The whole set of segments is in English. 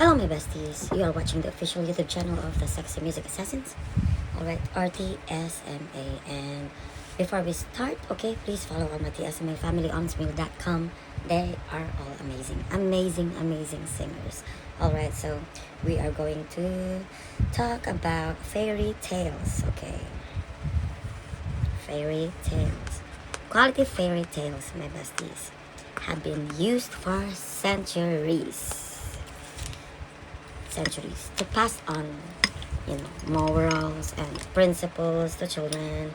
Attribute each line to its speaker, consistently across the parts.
Speaker 1: Hello my besties, you are watching the official YouTube channel of the Sexy Music Assassins. Alright, RTSMA. And before we start, okay, please follow all my TSMA family on smail.com. They are all amazing singers. Alright, so we are going to talk about fairy tales, okay? Fairy tales. Quality fairy tales, my besties, have been used for centuries to pass on, morals and principles to children.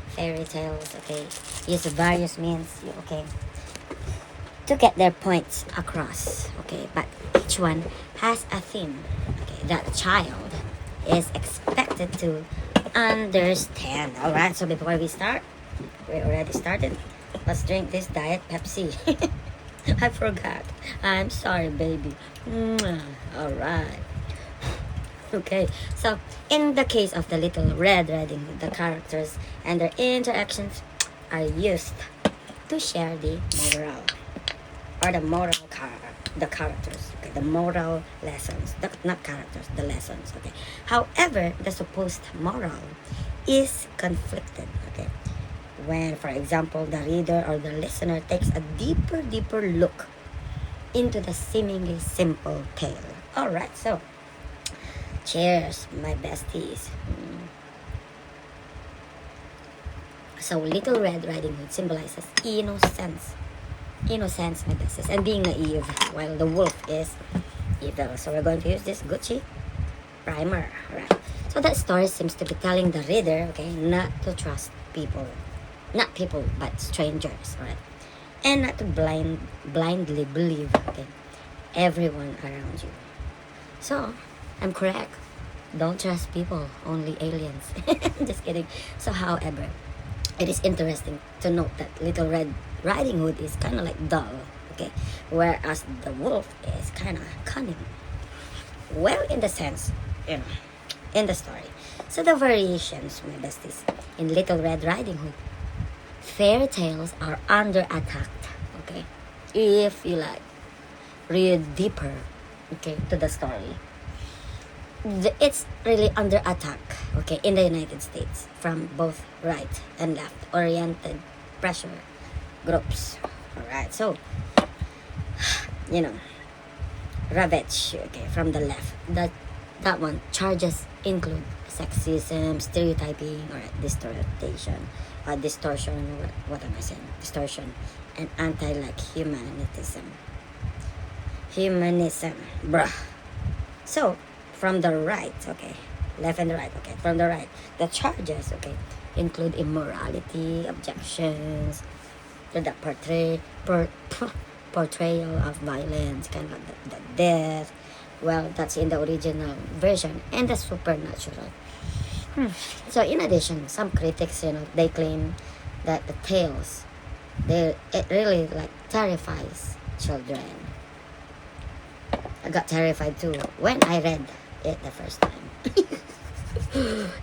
Speaker 1: Fairy tales, okay, use various means, okay, to get their points across, okay, but each one has a theme, okay, that a child is expected to understand. All right, so before we start, we already started. Let's drink this Diet Pepsi. I forgot. I'm sorry, baby. All right. Okay, so in the case of the Little Red Riding Hood, the characters and their interactions are used to share the moral, or the characters, okay, the moral lessons, not characters, the lessons, okay. However, the supposed moral is conflicted, okay, when, for example, the reader or the listener takes a deeper look into the seemingly simple tale. All right, so cheers, my besties. So Little Red Riding Hood symbolizes innocence, my besties, and being naive, while the wolf is evil. So we're going to use this Gucci primer, right? So that story seems to be telling the reader, okay, not to trust people, not people, but strangers, right? And not to blindly believe, okay, everyone around you. So I'm correct. Don't trust people, only aliens. Just kidding. So, however, it is interesting to note that Little Red Riding Hood is kind of like dull, okay, whereas the wolf is kind of cunning. Well, in the sense, in the story. So the variations, my besties, in Little Red Riding Hood, fairy tales are under attack, okay. If you read deeper, okay, to the story, it's really under attack, okay, in the United States from both right and left oriented pressure groups. All right, so ravage, okay, from the left, that one charges include sexism, stereotyping, or distortion, what am I saying, distortion, and humanism, bruh. So from the right, okay, left and right, okay, from the right, the charges, okay, include immorality, objections to the portrayal of violence, kind of like the death. Well, that's in the original version, and the supernatural. So in addition, some critics, they claim that the tales, it really terrifies children. I got terrified too when I read it the first time.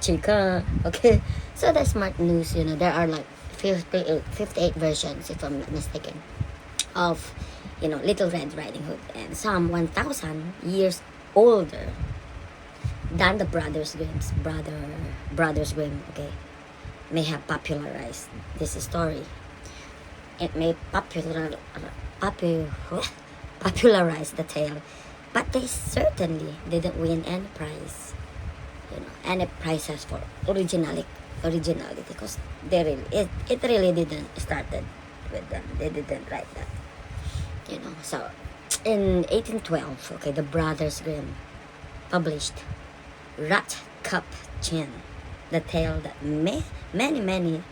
Speaker 1: Chica. Okay, so the smart news, there are 58 versions, if I'm not mistaken, of Little Red Riding Hood, and some 1,000 years older than the Brothers Grimm, okay, may have popularized this story. It may popularize the tale, but they certainly didn't win any prize, any prizes for originality, because it really didn't started with them. They didn't write that, So in 1812, okay, the Brothers Grimm published Rat Cup Chin, the tale that many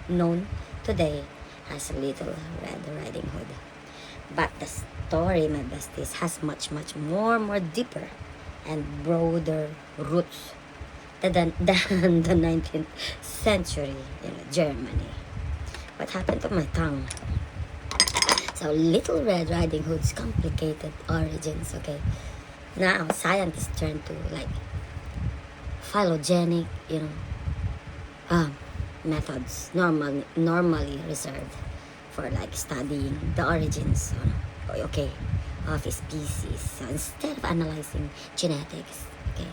Speaker 1: known today as Little Red Riding Hood. But the story, my besties, has much more deeper and broader roots than the 19th century Germany. What happened to my tongue? So Little Red Riding Hood's complicated origins, okay. Now scientists turn to phylogenic, methods normally reserved for studying the origins, okay, of species. So instead of analyzing genetics, okay,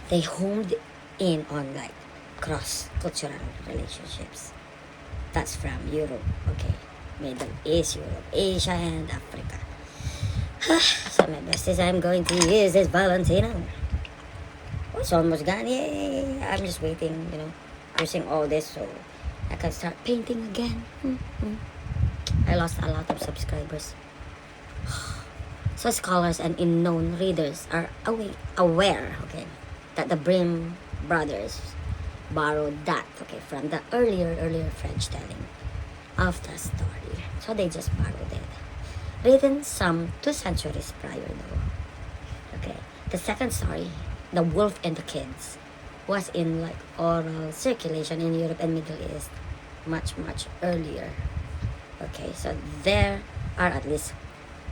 Speaker 1: they homed in on like cross-cultural relationships. That's from Europe, okay, Middle East, Europe, Asia, and Africa. So my best is I'm going to use this Valentino. Oh, it's almost gone. Yay! I'm just waiting, using all this so I can start painting again. I lost a lot of subscribers. So scholars and unknown readers are aware, okay, that the Brim brothers borrowed that, okay, from the earlier French telling of the story. So they just borrowed it. Written some 2 centuries prior though. Okay. The second story, The Wolf and the Kids, was in like oral circulation in Europe and Middle East much earlier. Okay, so there are at least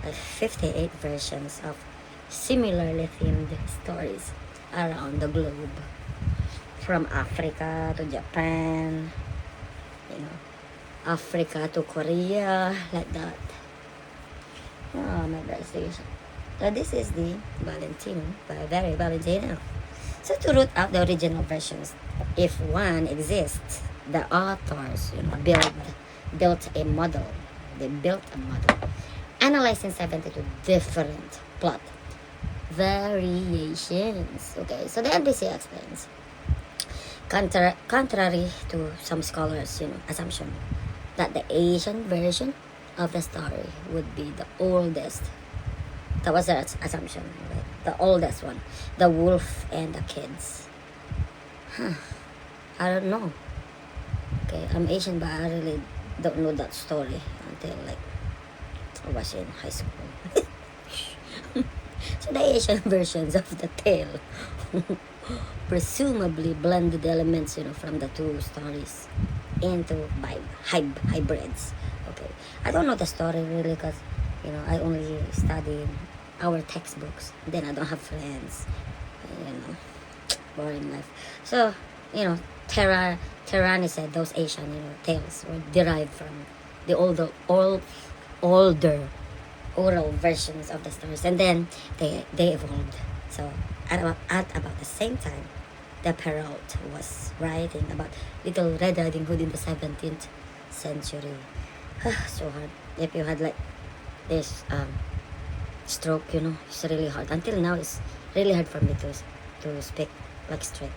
Speaker 1: 58 versions of similarly themed stories around the globe, from Africa to Japan, Africa to Korea, like that. Oh my God, so this is the Valentino, very Valentino. So to root out the original versions, if one exists, the authors built a model. They built a model analyzing 72 different plot variations. Okay, so the NBC explains, contrary to some scholars' assumption that the Asian version of the story would be the oldest. That was their assumption, right? The oldest one, The Wolf and the Kids. I don't know. Okay, I'm Asian, but I really don't know that story until like I was in high school. So the Asian versions of the tale presumably blended elements, from the 2 stories into hybrids. Okay, I don't know the story really because, I only study our textbooks. Then I don't have friends. Boring life. So, Terrani said those Asian, tales were derived from the older oral versions of the stories, and then they evolved. So at about the same time, the Perrault was writing about Little Red Riding Hood in the 17th century. So hard. If you had like this stroke, it's really hard. Until now, it's really hard for me to speak like straight.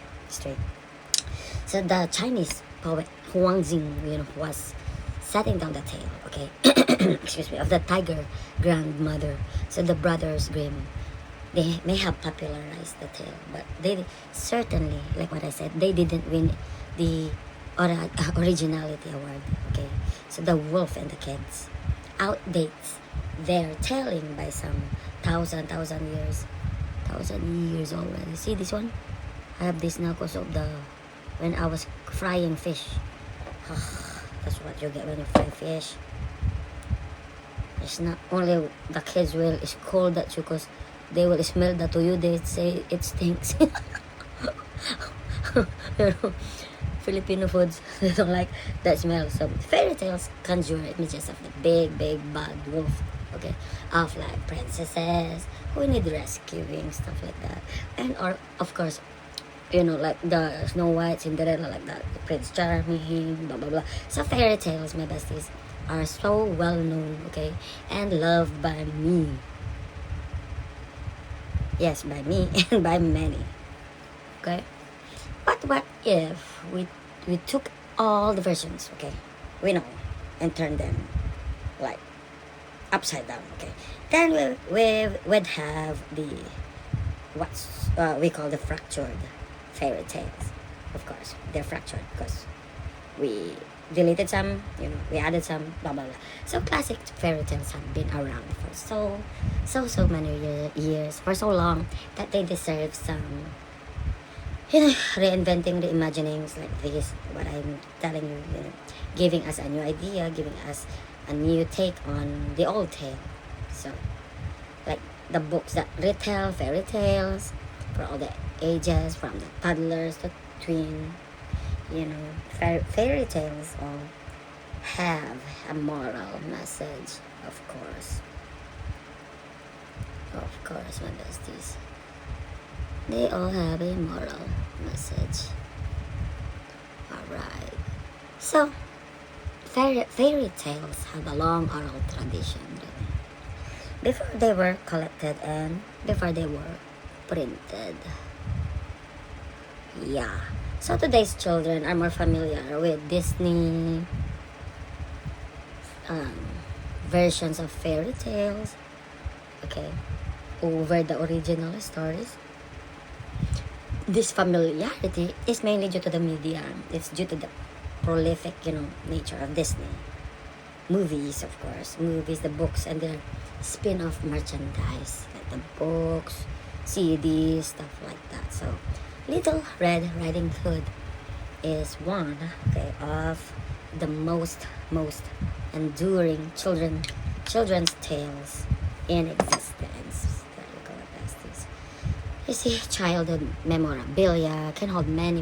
Speaker 1: So the Chinese poet Huang Jing, was setting down the tale, okay, excuse me, of the tiger grandmother. So the brothers Grimm, they may have popularized the tale, but they certainly, like what I said, they didn't win the originality award. Okay, so The Wolf and the Kids outdates their telling by some thousand years already. See this one? I have this now because of when I was frying fish. That's what you get when you fry fish. It's not only the kids will scold at you because they will smell that to you. They say it stinks. Filipino foods, they don't like that smell. So fairy tales conjure images of the big bad wolf, okay, of like princesses who need rescuing, stuff like that. And or of course, like the Snow White, Cinderella, like that, Prince Charming, blah blah blah. So fairy tales, my besties, are so well known, okay, and loved by me. Yes, by me and by many. Okay? But what if we took all the versions, okay, we know, and turned them like upside down, okay? Then we'd have the what's we call the fractured fairy tales. Of course, they're fractured because we deleted some, we added some, blah blah blah. So classic fairy tales have been around for so many years, for so long that they deserve some, reinventing the imaginings like this. What I'm telling you, giving us a new idea, giving us a new take on the old tale. So, like the books that retell fairy tales for all the ages, from the toddlers to tween, fairy tales all have a moral message, of course. Of course, my besties. They all have a moral message. Alright. So, fairy tales have a long oral tradition. Before they were collected and before they were printed. Yeah. So today's children are more familiar with Disney versions of fairy tales, okay, over the original stories. This familiarity is mainly due to the media. It's due to the prolific, nature of Disney. Movies, of course. Movies, the books, and their spin-off merchandise. Like the books, CDs, stuff like that. So, Little Red Riding Hood is one, okay, of the most enduring children's tales in existence. There you go, besties. You see, childhood memorabilia can hold many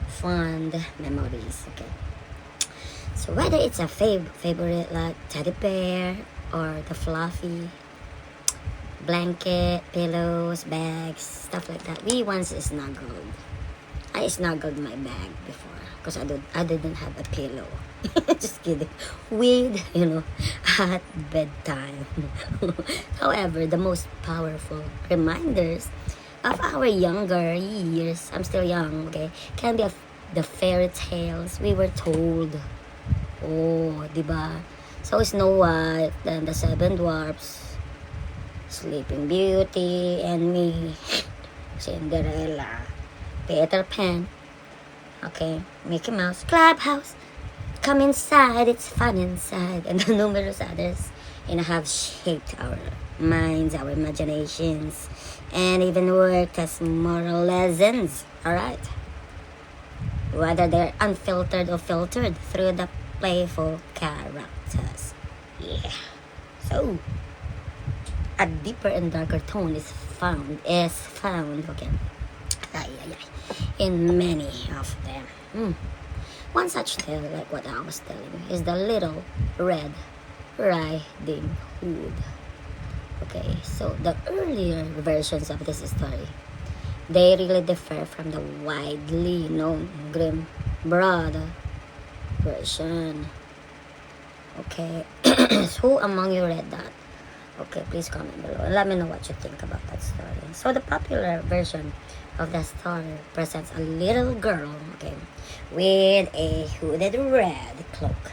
Speaker 1: fond memories, okay? So whether it's a favorite like teddy bear or the fluffy blanket, pillows, bags, stuff like that, we once snuggled. I snuggled my bag before because I didn't have a pillow. Just kidding. With, at bedtime. However, the most powerful reminders of our younger years, I'm still young, okay, can be the fairy tales we were told. Oh, diba? So Snow White, then the Seven Dwarfs, Sleeping Beauty, and me, Cinderella, Peter Pan, okay, Mickey Mouse, Clubhouse, Come Inside, It's Fun Inside, and the numerous others, have shaped our minds, our imaginations, and even worked as moral lessons, alright? Whether they're unfiltered or filtered through the playful characters. Yeah. So, a deeper and darker tone is found, okay, in many of them. One such tale, like what I was telling you, is the Little Red Riding Hood. Okay, so the earlier versions of this story, they really differ from the widely known grim, broad version. Okay, so who among you read that? Okay, please comment below and let me know what you think about that story. So the popular version of the story presents a little girl, okay, with a hooded red cloak.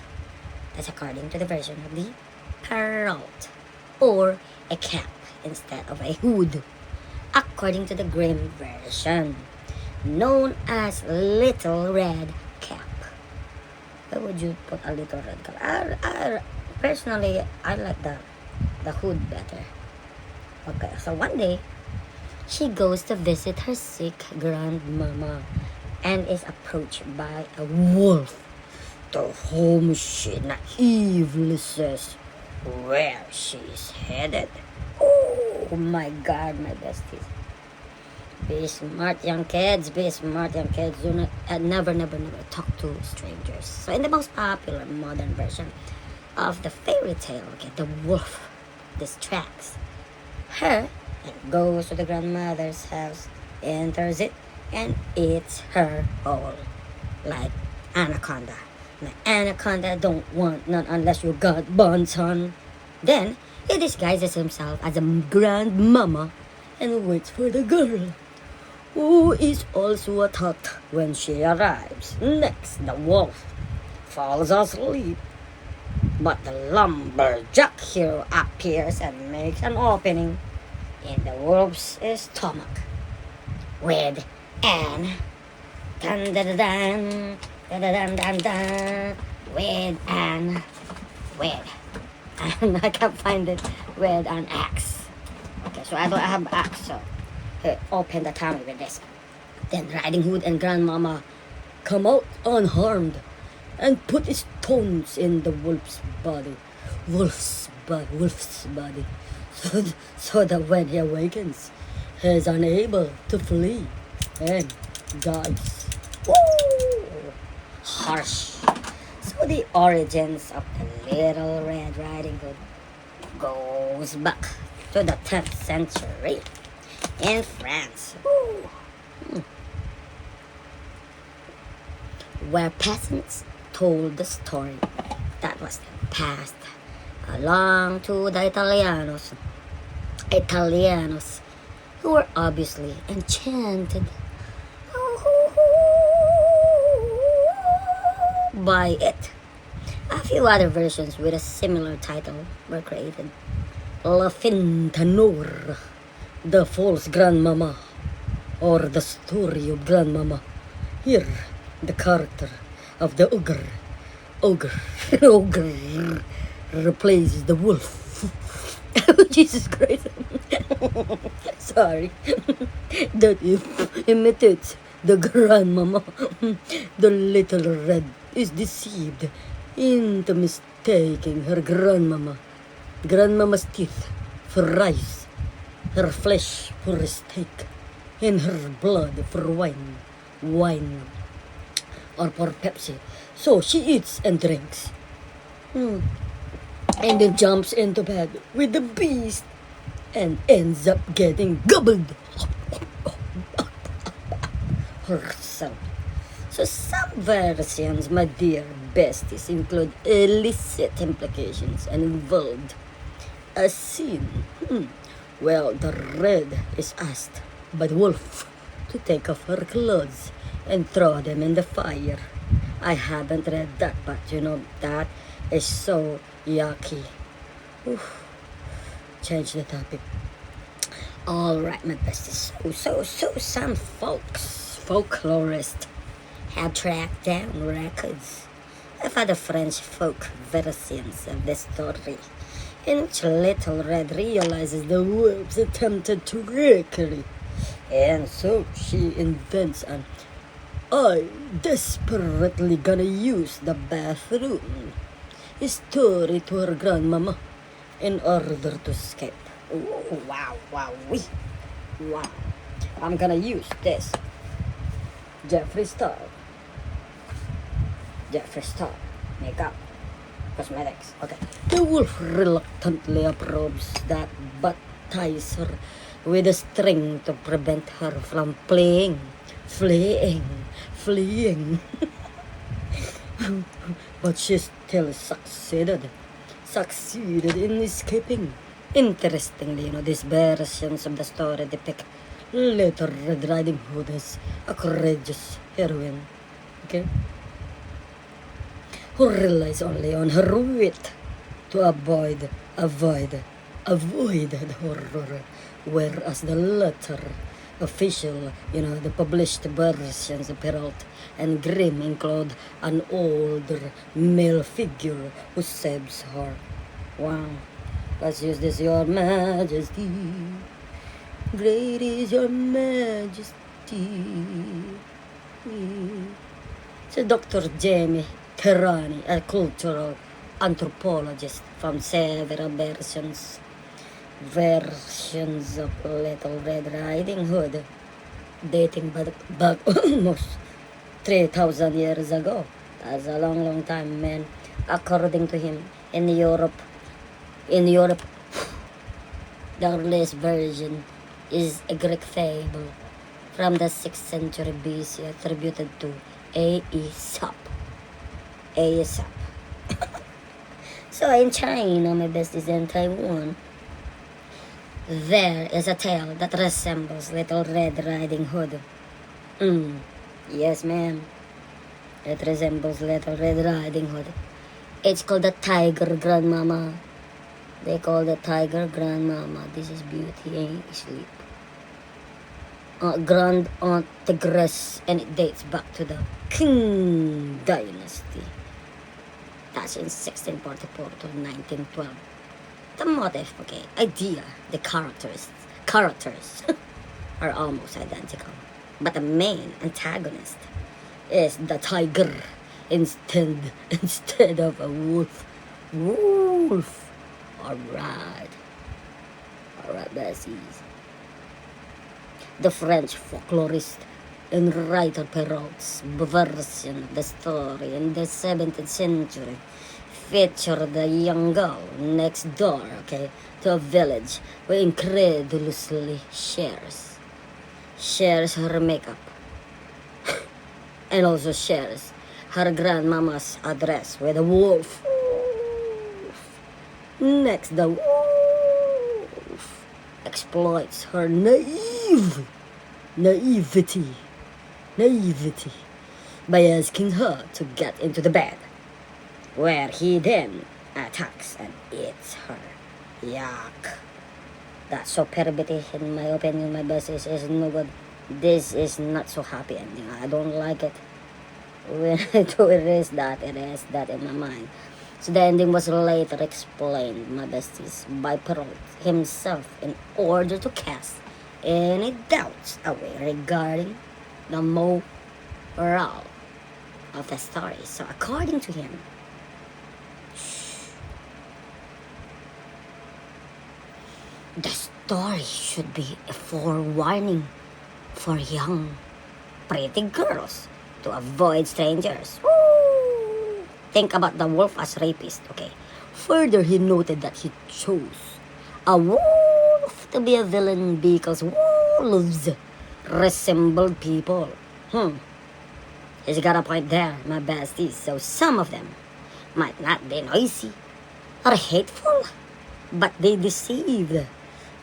Speaker 1: That's according to the version of the parrot, or a cap instead of a hood, according to the grim version, known as Little Red Cap. Why would you put a little red cap? Personally, I like the hood better. Okay, so one day, she goes to visit her sick grandmama and is approached by a wolf, to whom she naively says where she's headed. Oh my God, my besties. Be smart, young kids. Be smart, young kids. Do not, never talk to strangers. So in the most popular modern version of the fairy tale, okay, the wolf distracts her and goes to the grandmother's house, enters it, and eats her whole, like anaconda. The anaconda don't want none unless you got buns on. Then he disguises himself as a grandmama and waits for the girl, who is also attacked when she arrives. Next, the wolf falls asleep, but the lumberjack hero appears and makes an opening in the wolf's stomach with an dun dun dun dun dun dun dun with and I can't find it, with an axe. Okay, so I don't have axe, so open the tummy with this. Then Riding Hood and Grandmama come out unharmed and put stones in the wolf's body. So that when he awakens, he is unable to flee and dies. Woo! Harsh. So the origins of the Little Red Riding Hood goes back to the 10th century in France. Ooh. Where peasants told the story that was then passed along to the Italianos, who were obviously enchanted by it. A few other versions with a similar title were created. La Fintanor, the false grandmama, or the story of grandmama. Here, the character of the ogre replaces the wolf. Jesus Christ. Sorry. That imitates the grandmama. The little red is deceived into mistaking her grandmama's teeth for rice, her flesh for a steak, and her blood for wine or for Pepsi. So she eats and drinks, and then jumps into bed with the beast and ends up getting gobbled herself. So some versions, my dear besties, include illicit implications and involved a sin. Well, the red is asked by the wolf to take off her clothes and throw them in the fire. I haven't read that, but that is so yucky. Oof. Change the topic. Alright, my besties. So some folklorists have tracked down records of other French folk versions of the story, in which Little Red realizes the wolves attempted trickery, and so she invents an "I desperately gonna use the bathroom" story to her grandmama in order to escape. Ooh, wow. I'm gonna use this Jeffree Star makeup cosmetics. Okay. The wolf reluctantly approves that, but ties her with a string to prevent her from fleeing. But she still succeeded in escaping. Interestingly, these versions of the story depict Little Red Riding Hood as a courageous heroine, okay, who relies only on her wit to avoid the horror, whereas the latter official, the published versions of Perrault and Grimm include an older male figure who saves her. Wow. Let's use this, Your Majesty. Great is Your Majesty. So Dr. Jamie Terrani, a cultural anthropologist from several versions of Little Red Riding Hood, dating back almost 3,000 years ago. That's a long time, man. According to him, in Europe, the earliest version is a Greek fable from the 6th century BC attributed to Aesop. So in China, my besties, in Taiwan, there is a tale that resembles Little Red Riding Hood. Yes, ma'am. It resembles Little Red Riding Hood. It's called the Tiger Grandmama. They call the Tiger Grandmama. This is Beauty and Sleep. Grand Aunt Tigress, and it dates back to the Qing Dynasty. That's in 1644 to 1912. The motive, idea, the characters are almost identical. But the main antagonist is the tiger instead of a wolf. Alright, bessies. The French folklorist and writer Perrault's version of the story in the 17th century feature the young girl next door, okay, to a village who incredulously shares her makeup and also shares her grandmama's address with a wolf. Next, the wolf exploits her naivety by asking her to get into the bed, where he then attacks and eats her. Yuck. That's so perverted, in my opinion. My best is no good. This is not so happy ending. I don't like it. When I do erase that in my mind. So the ending was later explained, my besties, by Perrault himself in order to cast any doubts away regarding the moral of the story. So according to him, the story should be a forewarning for young, pretty girls to avoid strangers. Woo! Think about the wolf as rapist, okay? Further, he noted that he chose a wolf to be a villain because wolves resembled people. He's got a point there, my besties. So some of them might not be noisy or hateful, but they deceived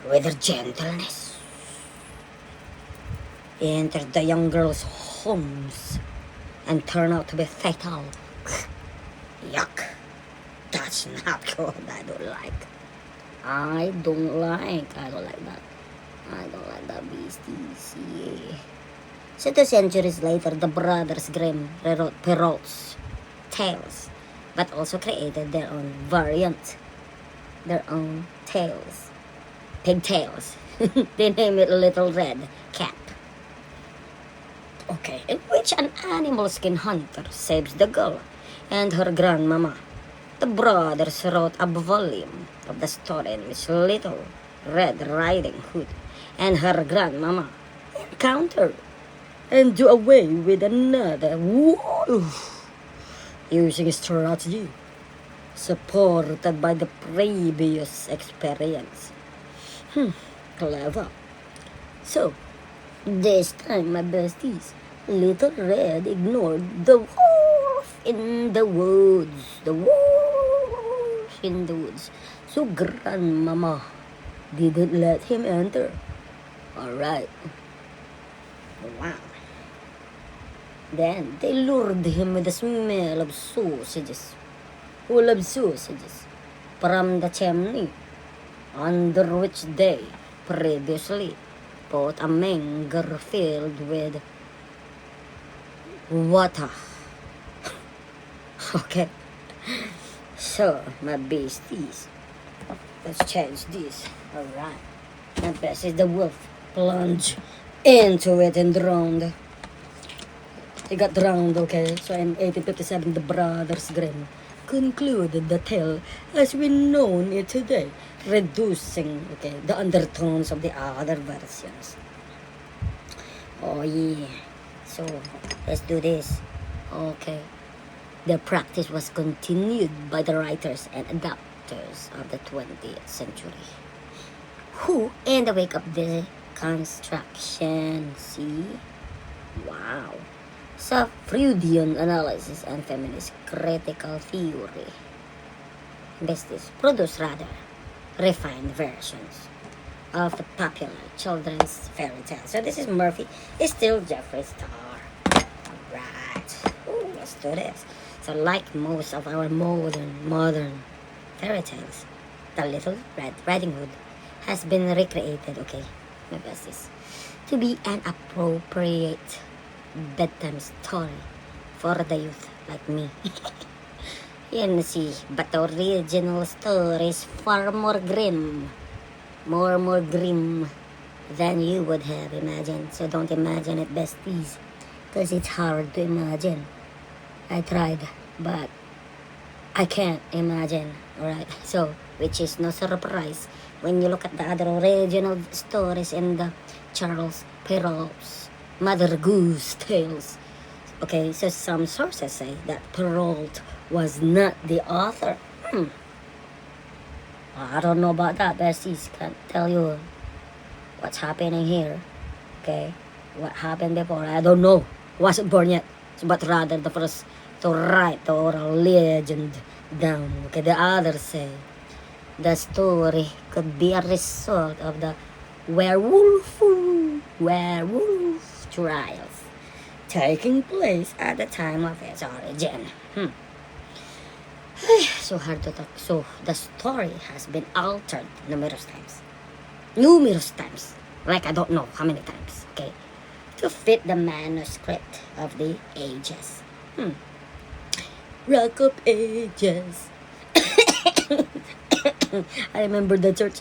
Speaker 1: with their gentleness. Entered the young girls' homes and turned out to be fatal. Yuck. That's not good. I don't like that, beasties. Yeah. So 2 centuries later, the brothers Grimm rewrote Perrault's tales, but also created their own variant, their own tales. Pigtails. They name it Little Red Cap. Okay, in which an animal skin hunter saves the girl and her grandmama. The brothers wrote a volume of the story in which Little Red Riding Hood and her grandmama encounter and do away with another wolf using strategy supported by the previous experience. Clever. So, this time, my besties, Little Red ignored the wolf in the woods. So grandmama didn't let him enter. Alright. Wow. Then they lured him with the smell of sausages. Who loves sausages? From the chimney, under which they previously put a manger filled with water. Okay. So, my beasties, let's change this. Alright. My best is the wolf plunged into it and drowned. He got drowned, okay? So in 1857, the brothers Grimm concluded the tale as we know it today, reducing, okay, the undertones of the other versions. Oh yeah. So, let's do this. Okay. The practice was continued by the writers and adapters of the 20th century, who, in the wake of the construction, so Freudian analysis and feminist critical theory, besties produce rather refined versions of the popular children's fairy tale. So this is Murphy. It's still Jeffree Star. Alright. Let's do this. So like most of our modern fairy tales, the Little Red Riding Hood has been recreated, okay, my besties, to be an appropriate bedtime story for the youth like me. You see, but the original story is far more grim, more grim than you would have imagined. So don't imagine it, besties, because it's hard to imagine. I tried, but I can't imagine, alright? So, which is no surprise when you look at the other original stories in the Charles Perrault's Mother Goose Tales. Okay, so some sources say that Perrault was not the author. I don't know about that, besties. Can't tell you what's happening here. Okay, what happened before, I don't know. Wasn't born yet, but rather the first to write the oral legend down. Okay, the others say the story could be a result of the werewolf trials taking place at the time of its origin. So hard to talk. So the story has been altered numerous times. Like I don't know how many times, okay? To fit the manuscript of the ages. Rock of Ages. I remember the church.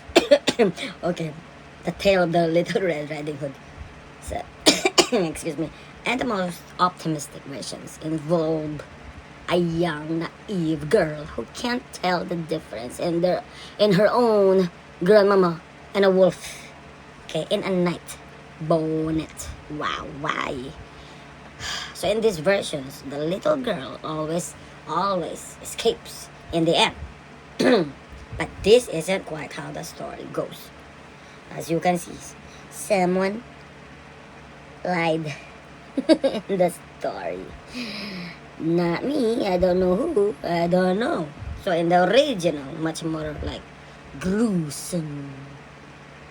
Speaker 1: Okay. The Tale of the Little Red Riding Hood. So, excuse me. And the most optimistic versions involve a young, naive girl who can't tell the difference in her own grandmama and a wolf. Okay, in a night bonnet. Wow, why? So in these versions, the little girl always escapes in the end. But this isn't quite how the story goes. As you can see, someone lied in the story. Not me, I don't know who, I don't know. So in the original, much more like gruesome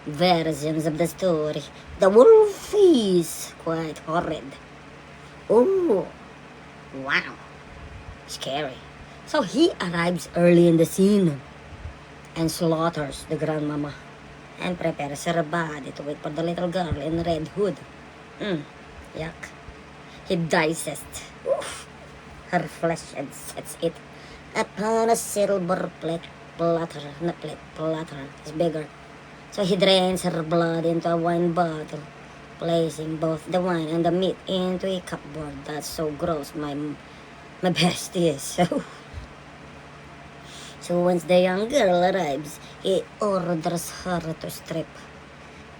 Speaker 1: versions of the story, the wolf is quite horrid. Oh, wow, scary. So he arrives early in the scene and slaughters the grandmama and prepares her body to wait for the little girl in red hood. Yuck. He digests her flesh and sets it upon a silver platter. It's bigger. So he drains her blood into a wine bottle, placing both the wine and the meat into a cupboard. That's so gross, my bestie is. So once the young girl arrives, he orders her to strip,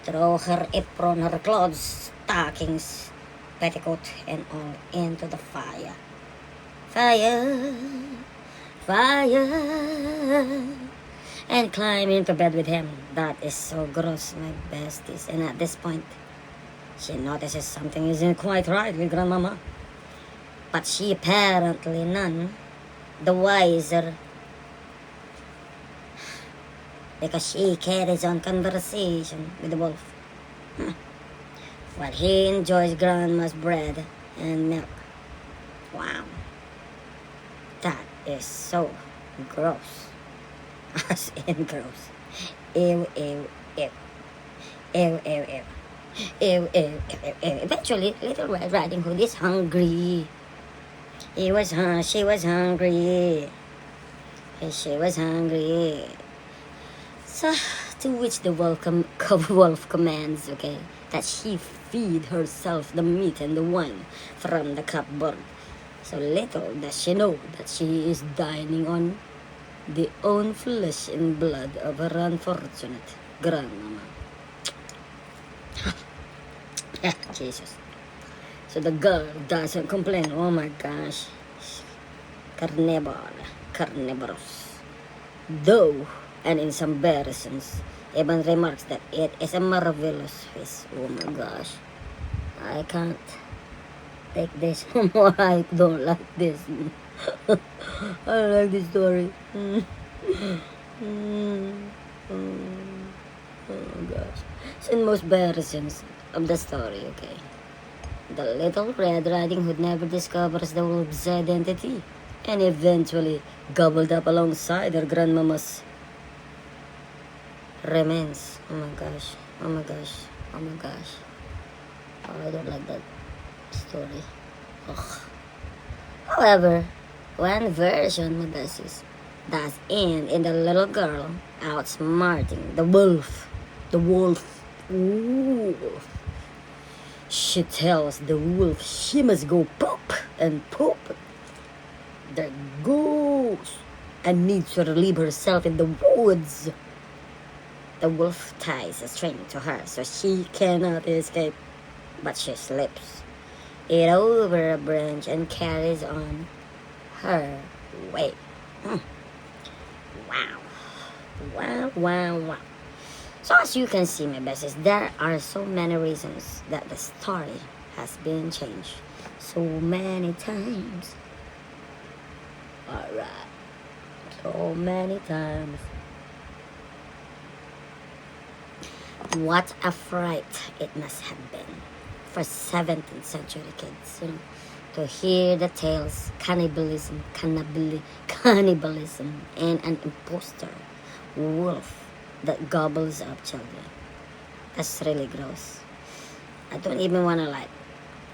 Speaker 1: throw her apron, her clothes, stockings, petticoat, and all into the fire. Fire, and climb into bed with him. That is so gross, my besties. And at this point, she notices something isn't quite right with grandmama. But she apparently none the wiser, because she carries on conversation with the wolf while he enjoys grandma's bread and milk. Wow. That is so gross. As in gross. Ew, ew, ew. Ew, ew, ew. Ew, ew, ew, ew, ew. Eventually, Little Red Riding Hood is hungry. She was hungry. She was hungry. So, to which the wolf commands, okay, that she feed herself the meat and the wine from the cupboard. So little does she know that she is dining on the own flesh and blood of her unfortunate grandmama. Jesus. So the girl doesn't complain. Oh my gosh. Carnivorous. Though, and in some versions, even remarks that it is a marvelous fish. Oh my gosh. I can't take this more. I don't like this. I don't like this story. Oh gosh. So in most versions of the story, okay, the Little Red Riding Hood never discovers the wolf's identity and eventually gobbled up alongside her grandmama's remains. Oh my gosh. Oh my gosh. Oh my gosh. Oh, I don't like that story. Ugh. However, one version, my besties, does end in the little girl outsmarting the wolf. The wolf. Ooh. She tells the wolf she must go poop and poop. The goose and needs to relieve herself in the woods. The wolf ties a string to her so she cannot escape, but she slips it over a branch and carries on her way. Wow. Wow, wow, wow. So as you can see, my besties, there are so many reasons that the story has been changed so many times. Alright. So many times. What a fright it must have been for 17th century kids, to hear the tales, cannibalism, and an imposter wolf that gobbles up children. That's really gross. I don't even want to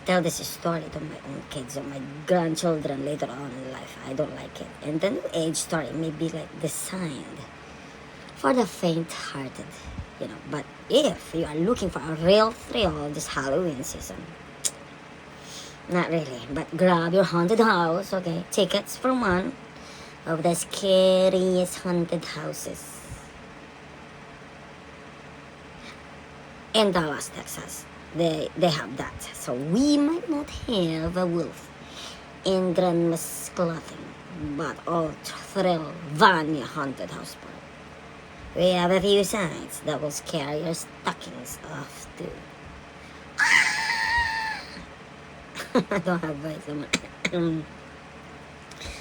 Speaker 1: tell this story to my own kids or my grandchildren later on in life. I don't like it. And the new age story may be designed for the faint-hearted, But if you are looking for a real thrill this Halloween season, not really, but grab your haunted house, okay? Tickets for one of the scariest haunted houses in Dallas, Texas. They have that. So we might not have a wolf in grandma's clothing, but all thrill Vanya haunted house party. We have a few signs that will scare your stockings off too. I don't have voice.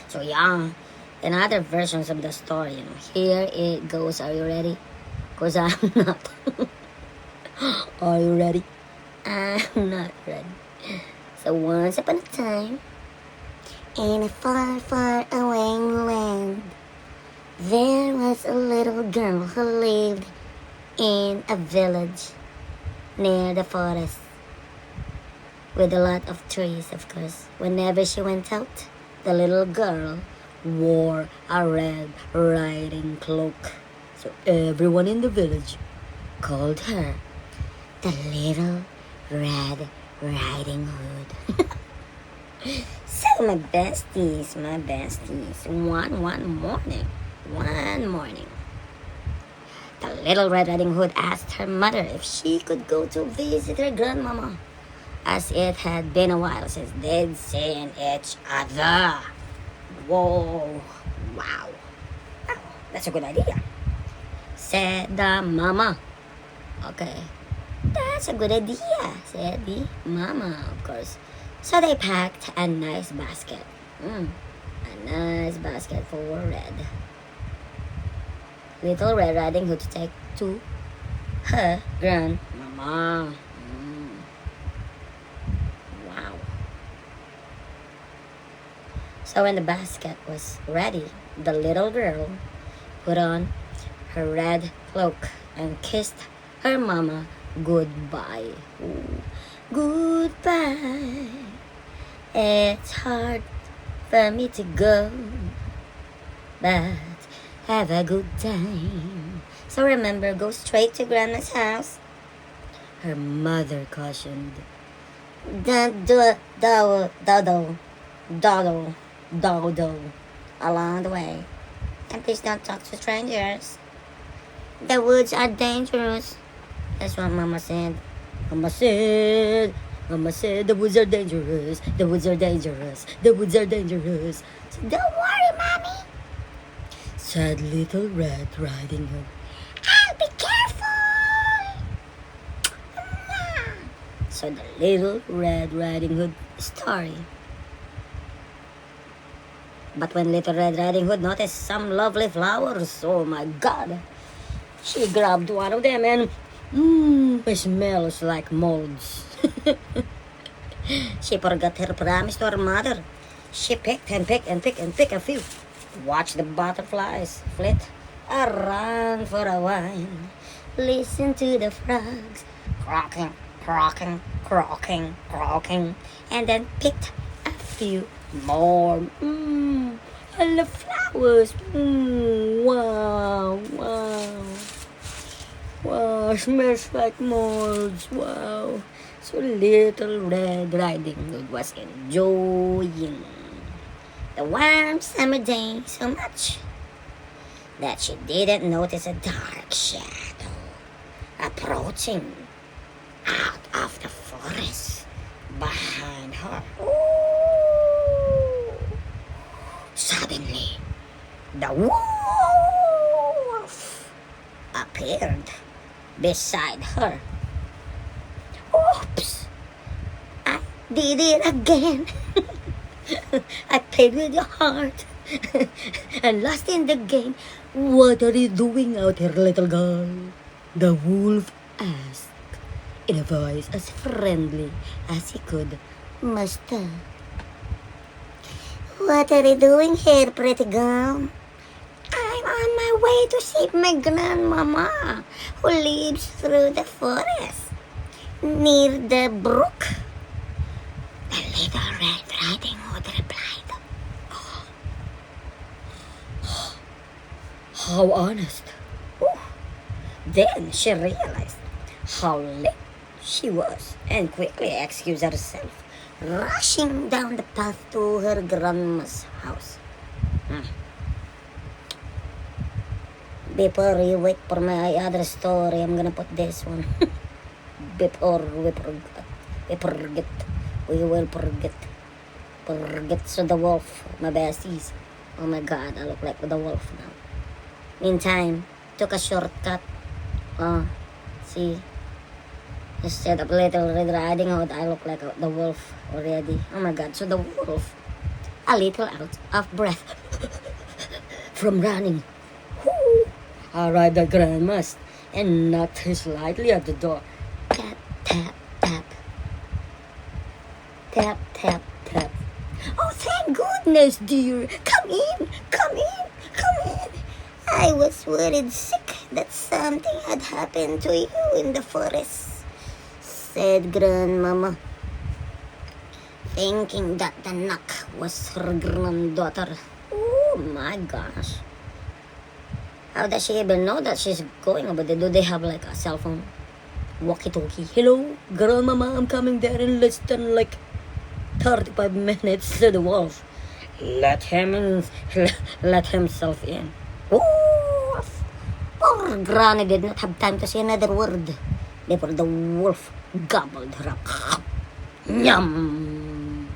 Speaker 1: So yeah, in other versions of the story, here it goes. Are you ready? Because I'm not. Are you ready? I'm not ready. So once upon a time, in a far, far away land, there was a little girl who lived in a village near the forest with a lot of trees, of course. Whenever she went out, the little girl wore a Red Riding cloak. So everyone in the village called her the Little Red Riding Hood. So my besties, one morning, the Little Red Riding Hood asked her mother if she could go to visit her grandmama, as it had been a while since they'd seen each other. Whoa, wow, that's a good idea, said the mama. Okay, that's a good idea, said the mama, of course. So they packed a nice basket. A nice basket for Red. Little Red Riding Hood to take to her grandmama. Wow. So when the basket was ready, the little girl put on her red cloak and kissed her mama goodbye. Ooh. Goodbye. It's hard for me to go, but have a good time. So remember, go straight to Grandma's house, her mother cautioned. Dodo along the way. And please don't talk to strangers. The woods are dangerous. That's what Mama said. Mama said the woods are dangerous. The woods are dangerous. The woods are dangerous. So don't worry, Mommy, said Little Red Riding Hood. I'll be careful. So the Little Red Riding Hood story. But when Little Red Riding Hood noticed some lovely flowers, oh my God, she grabbed one of them and it smells like molds. She forgot her promise to her mother. She picked a few. Watch the butterflies flit around for a while. Listen to the frogs croaking, and then picked a few more. I love flowers. Wow, smells like molds. Wow. So Little Red Riding Hood was enjoying the warm summer day so much that she didn't notice a dark shadow approaching out of the forest behind her. Ooh. Suddenly, beside her. Oops! I did it again. I played with your heart and lost in the game. What are you doing out here, little girl? The wolf asked in a voice as friendly as he could muster. What are you doing here, pretty girl? I'm on my way to see my grandmama, who lives through the forest, near the brook. The little Red Riding Hood replied. How honest. Ooh. Then she realized how late she was and quickly excused herself, rushing down the path to her grandma's house. Before you wait for my other story, I'm gonna put this one. Before we forget. So the wolf, my besties. Oh my god, I look like the wolf now. Meantime, took a shortcut. See? Instead of Little Red Riding Hood, I look like the wolf already. Oh my god, so the wolf, a little out of breath from running, arrived at grandma's and knocked slightly at the door. Tap, tap, tap. Tap, tap, tap. Oh, thank goodness, dear. Come in. I was worried sick that something had happened to you in the forest, said Grandmama, thinking that the knock was her granddaughter. Oh my gosh. How does she even know that she's going over there? Do they have like a cell phone? Walkie-talkie. Hello, Grandmama, I'm coming there in less than like 35 minutes, said the wolf. Let himself in. Oh, poor Granny did not have time to say another word before the wolf gobbled her up. Yum!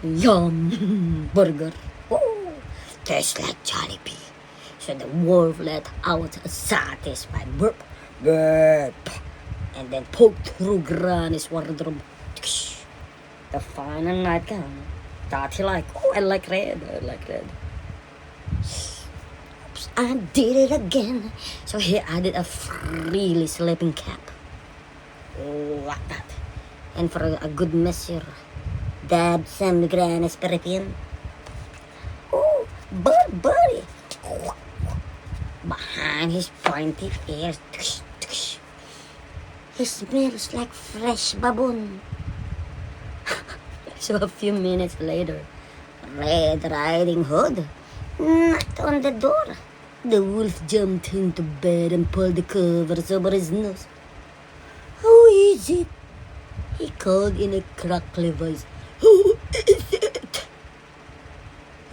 Speaker 1: Yum! Burger. Oh, tastes like Jollibee. So the wolf let out a satisfied burp, and then poked through Granny's wardrobe. The final nightgown that he liked. Oh, I like red. Oops, I did it again. So he added a frilly sleeping cap. Like that. And for a good measure, dabbed some Granny's perfume. Oh, buddy. Behind his pointy ears. He smells like fresh baboon. So a few minutes later, Red Riding Hood knocked on the door. The wolf jumped into bed and pulled the covers over his nose. Who is it? He called in a crackly voice. Who is it?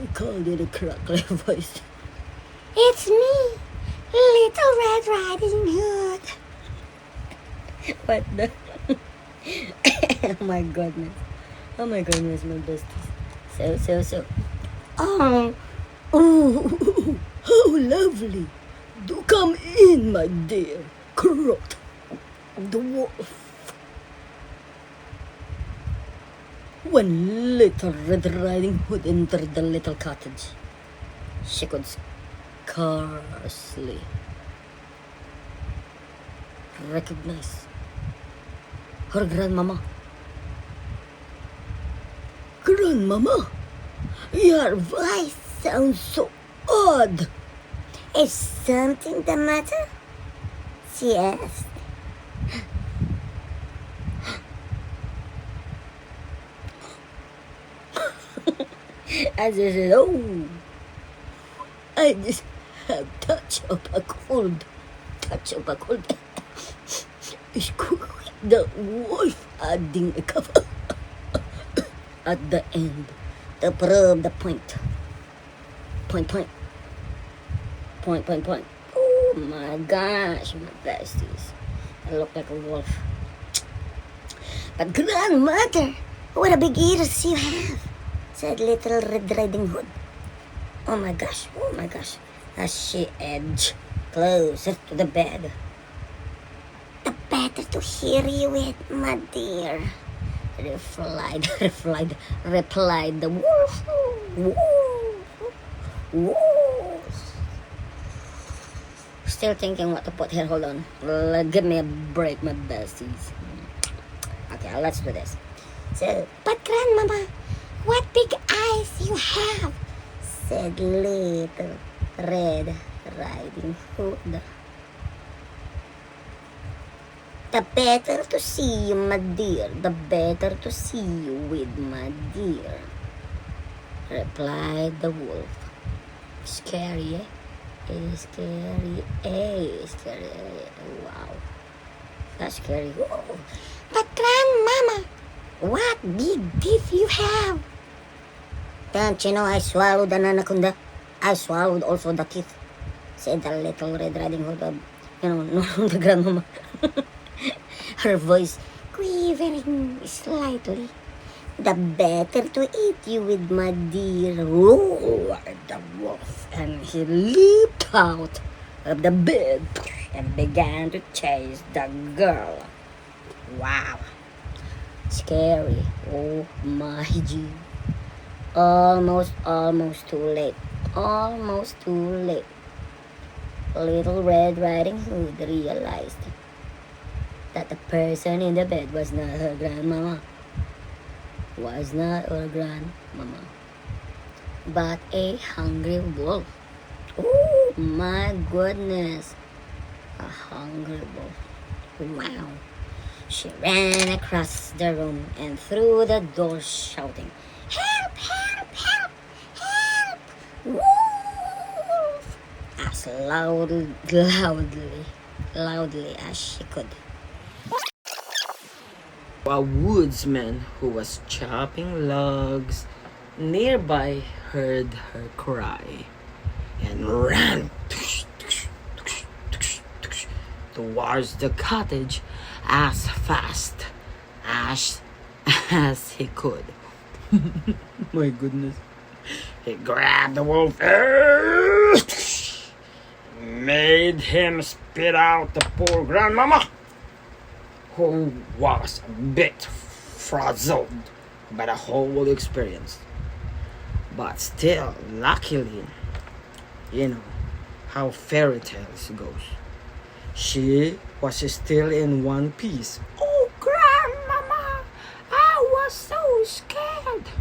Speaker 1: He called in a crackly voice. It's me, Little Red Riding Hood. What the? Oh my goodness, my besties. So. Oh, how lovely. Do come in, my dear, croaked the wolf. When Little Red Riding Hood entered the little cottage, she could scarcely recognize her grandmama. Grandmama, your voice sounds so odd. Is something the matter? She asked. I said, oh, I just have touch of a cold. Squeaked the wolf, adding a cough at the end to prove the point. Point. Oh my gosh, my besties. I look like a wolf. But grandmother, what a big ears you have, said Little Red Riding Hood. Oh my gosh, as she edged closer to the bed. better to hear you with, my dear, replied the wolf. Wolf. Still thinking what to put here. Hold on. Give me a break, my besties. Okay, let's do this. So, but grandmama, what big eyes you have, said Little Red Riding Hood. The better to see you, my dear, the better to see you with, my dear, replied the wolf. Scary, eh? Scary, scary. Wow, that's scary. Whoa. But grandmama, what big teeth you have? Don't you know I swallowed an anaconda? I swallowed also the teeth, said the Little Red Riding Hood. No, the grandmama. Her voice quivering slightly. The better to eat you with, my dear, roared the wolf, and he leaped out of the bed and began to chase the girl. Wow, scary. Oh my G. Almost too late. Almost too late. Little Red Riding Hood realized that the person in the bed was not her grandmama. Was not her grandmama, but a hungry wolf. Oh my goodness, a hungry wolf. Wow. She ran across the room and through the door shouting, "Help, help, help, help, wolf!" as loudly as she could.
Speaker 2: A woodsman who was chopping logs nearby heard her cry and ran towards the cottage as fast as he could. My goodness. He grabbed the wolf, made him spit out the poor grandmama, who was a bit frazzled by the whole experience. But still, luckily, you know how fairy tales goes, she was still in one piece. "Oh, grandmama, I was so scared,"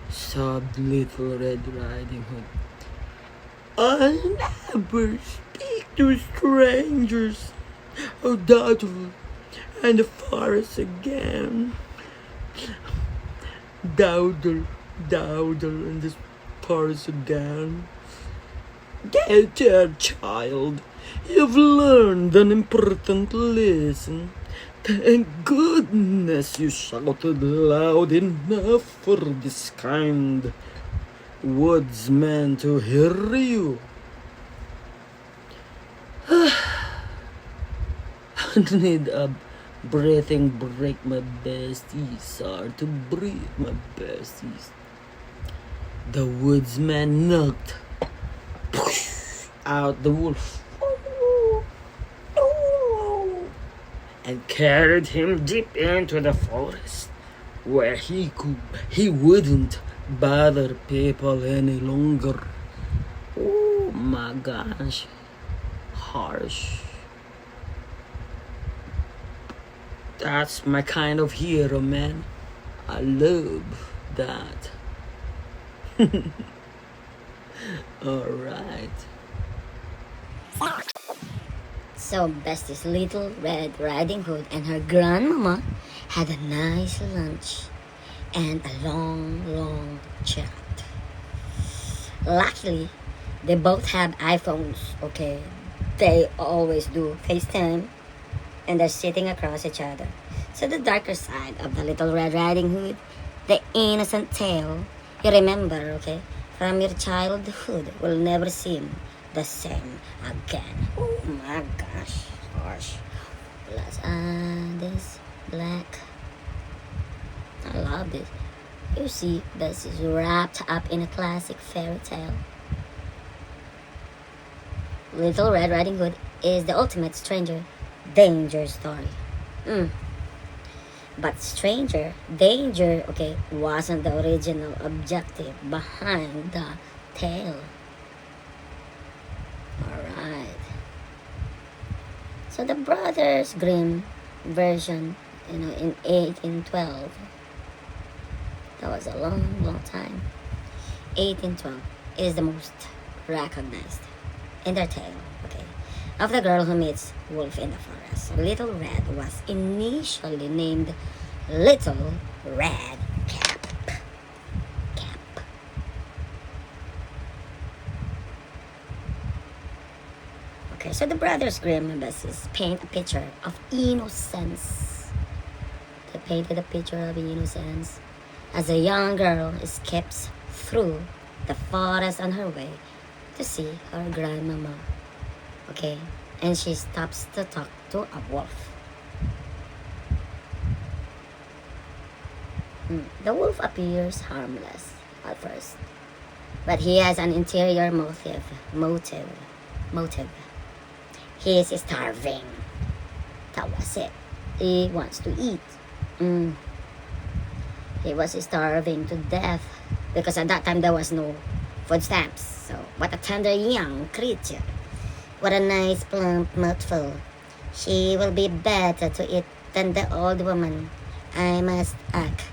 Speaker 2: sobbed Little Red Riding Hood. "I never speak to strangers. Oh, Dowdle, and the forest again. Dowdle, and the forest again. Dear child, you've learned an important lesson. Thank goodness you shouted loud enough for this kind woodsman to hear you." I need a breathing break, my besties. Hard to breathe, my besties. The woodsman knocked out the wolf and carried him deep into the forest, where he wouldn't bother people any longer. Oh my gosh, harsh. That's my kind of hero, man. I love that. Alright.
Speaker 1: So besties, Little Red Riding Hood and her grandmama had a nice lunch and a long chat. Luckily, they both have iPhones, okay? They always do FaceTime, and they're sitting across each other. So the darker side of the Little Red Riding Hood, the innocent tale you remember, okay, from your childhood, will never seem the same again. Oh my gosh, harsh. Let's add this black. I love this. You see, this is wrapped up in a classic fairy tale. Little Red Riding Hood is the ultimate stranger danger story. But stranger danger, okay, wasn't the original objective behind the tale. Alright. So the Brothers Grimm version, in 1812, that was a long time. 1812 is the most recognized in their tale, okay, of the girl who meets wolf in the forest. Little Red was initially named Little Red Cap. Okay, so the Brothers Grimm paint a picture of innocence. They painted a picture of innocence as a young girl escapes through the forest on her way to see her grandmama. Okay, and she stops to talk to a wolf. The wolf appears harmless at first, but he has an interior motive. He is starving. That was it. He wants to eat. He was starving to death because at that time there was no food stamps. So what a tender young creature. What a nice plump mouthful. She will be better to eat than the old woman. I must act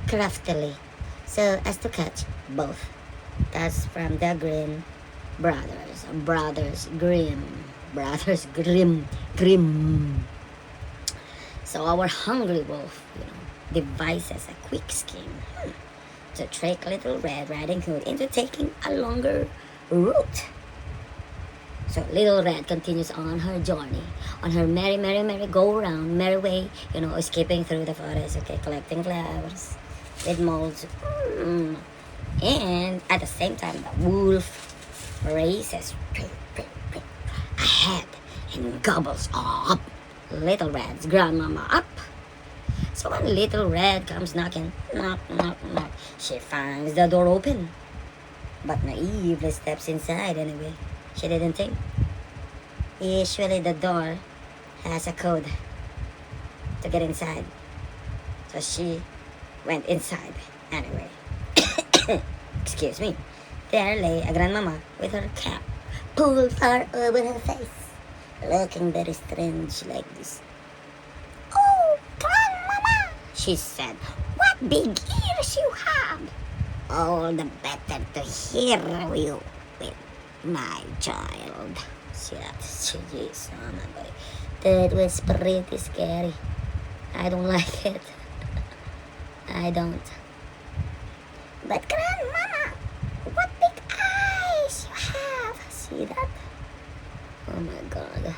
Speaker 1: craftily so as to catch both. That's from the Grimm brothers. Brothers Grimm. So our hungry wolf, devises a quick scheme to trick Little Red Riding Hood into taking a longer route. So Little Red continues on her journey, on her merry go-round, merry way, escaping through the forest, okay, collecting flowers with molds. And at the same time, the wolf races ahead and gobbles up Little Red's grandmama up. So when Little Red comes knocking, knock, she finds the door open, but naively steps inside anyway. She didn't think. Usually the door has a code to get inside. So she went inside anyway. Excuse me. There lay a grandmama with her cap pulled far over her face, looking very strange like this. "Oh, grandmama," she said, "what big ears you have! All the better to hear you with, my child." Jeez, oh my boy. That was pretty scary. I don't like it. I don't. "But grandmama, what big eyes you have!" See that? Oh my God.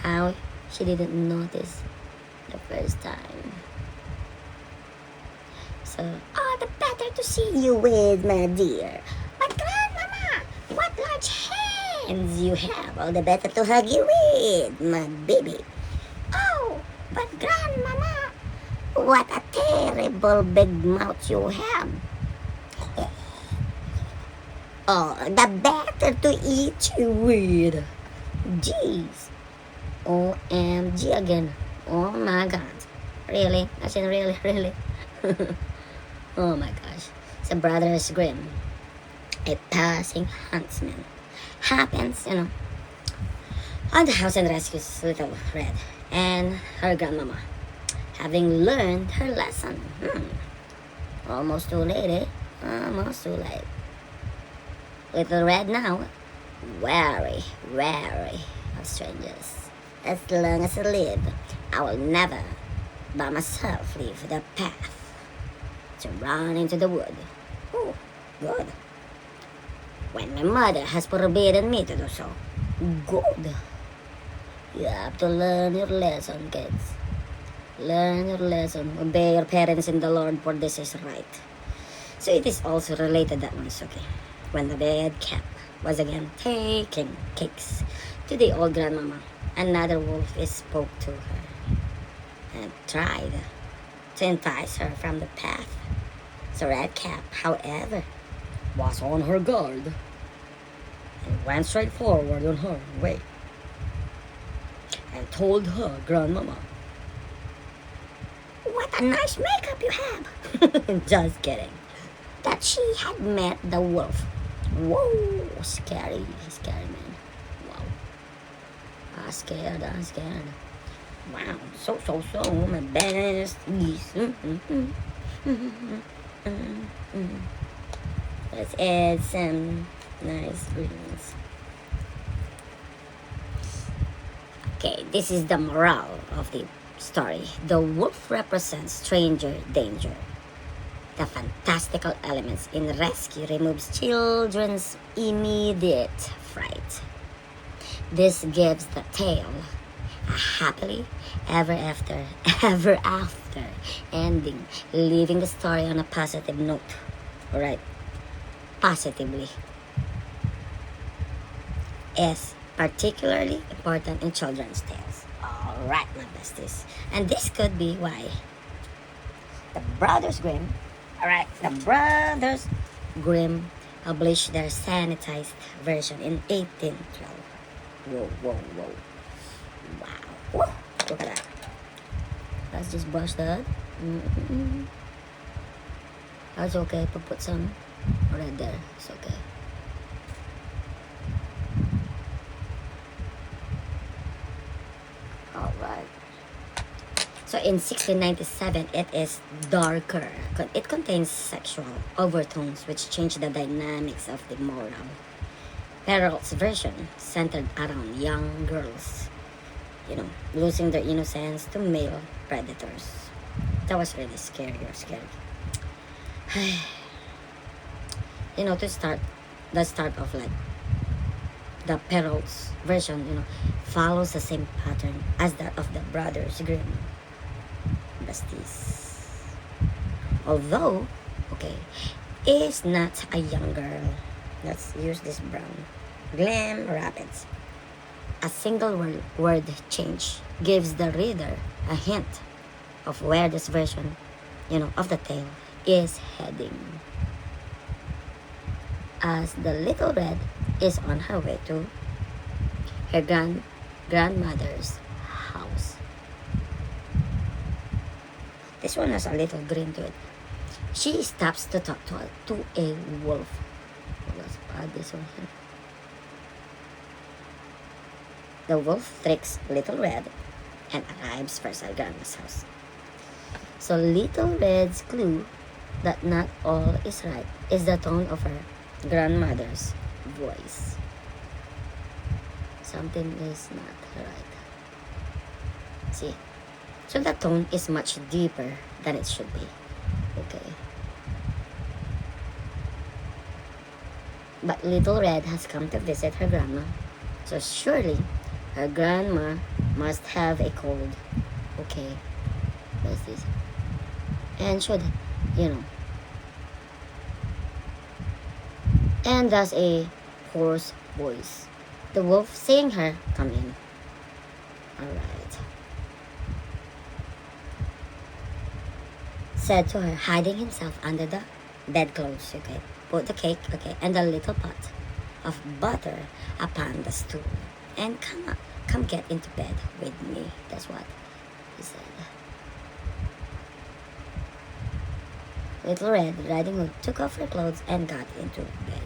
Speaker 1: How she didn't notice the first time. So, "Oh, the better to see you with, my dear. But grandmama, what large hands you have. All the better to hug you with, my baby. Oh, but grandmama, what a terrible big mouth you have. Oh, the better to eat you with. Jeez. OMG again. Oh my God. Really? I said really? Oh my gosh. So Brothers Grimm, a passing huntsman, happens, on the house and rescues Little Red and her grandmama, having learned her lesson. Almost too late, eh? Almost too late. Little Red now, wary of strangers. As long as I live, I will never by myself leave the path to run into the wood. Oh, good. When my mother has forbidden me to do so. Good. You have to learn your lesson, kids. Learn your lesson. Obey your parents in the Lord, for this is right. So it is also related that once, okay, when the bad cap was again taking cakes to the old grandmama, another wolf spoke to her and tried to entice her from the path. So Red Cap, however, was on her guard and went straight forward on her way. and told her grandmama, "What a nice makeup you have." Just kidding. That she had met the wolf. Whoa, scary, scary man. Wow. I'm scared. Wow, so, my besties. Let's add some nice greens. Okay, this is the moral of the story. The wolf represents stranger danger. The fantastical elements in rescue removes children's immediate fright. This gives the tale a happily ever after ending, leaving the story on a positive note. Alright, positively is particularly important in children's tales. Alright, my besties. And this could be why the Brothers Grimm published their sanitized version in 1812. Whoa. Wow. Whoa. Look at that. Let's just brush that. That's okay. Put some right there. It's okay. Alright. So in 1697, it is darker. It contains sexual overtones which change the dynamics of the moral. Perrault's version centered around young girls, losing their innocence to male predators. That was really scary. To start off, like, the Perrault's version, follows the same pattern as that of the Brothers Grimm. Besties. Although, is not a young girl. Let's use this brown. Glam Rapids. A single word change gives the reader a hint of where this version, of the tale is heading. As the little red is on her way to her grandmother's house. This one has a little green to it. She stops to talk to a wolf. Let's add this one here. The wolf tricks Little Red and arrives first at Grandma's house. So Little Red's clue that not all is right is the tone of her grandmother's voice. Something is not right. See? So the tone is much deeper than it should be. Okay. But Little Red has come to visit her grandma. So surely her grandma must have a cold. Okay. What's this? And should, and thus a hoarse voice. The wolf seeing her come in. Alright. Said to her, hiding himself under the bedclothes, put the cake, and a little pot of butter upon the stool. And come get into bed with me. That's what he said. Little Red Riding Hood took off her clothes and got into bed.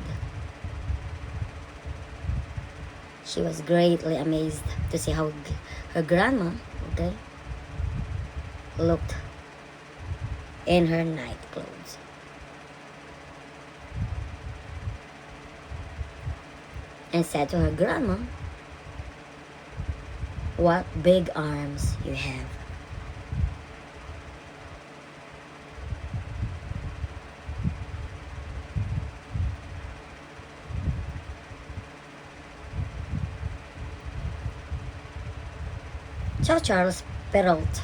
Speaker 1: She was greatly amazed to see how her grandma, looked in her night clothes. And said to her grandma, "What big arms you have." So Charles Perrault,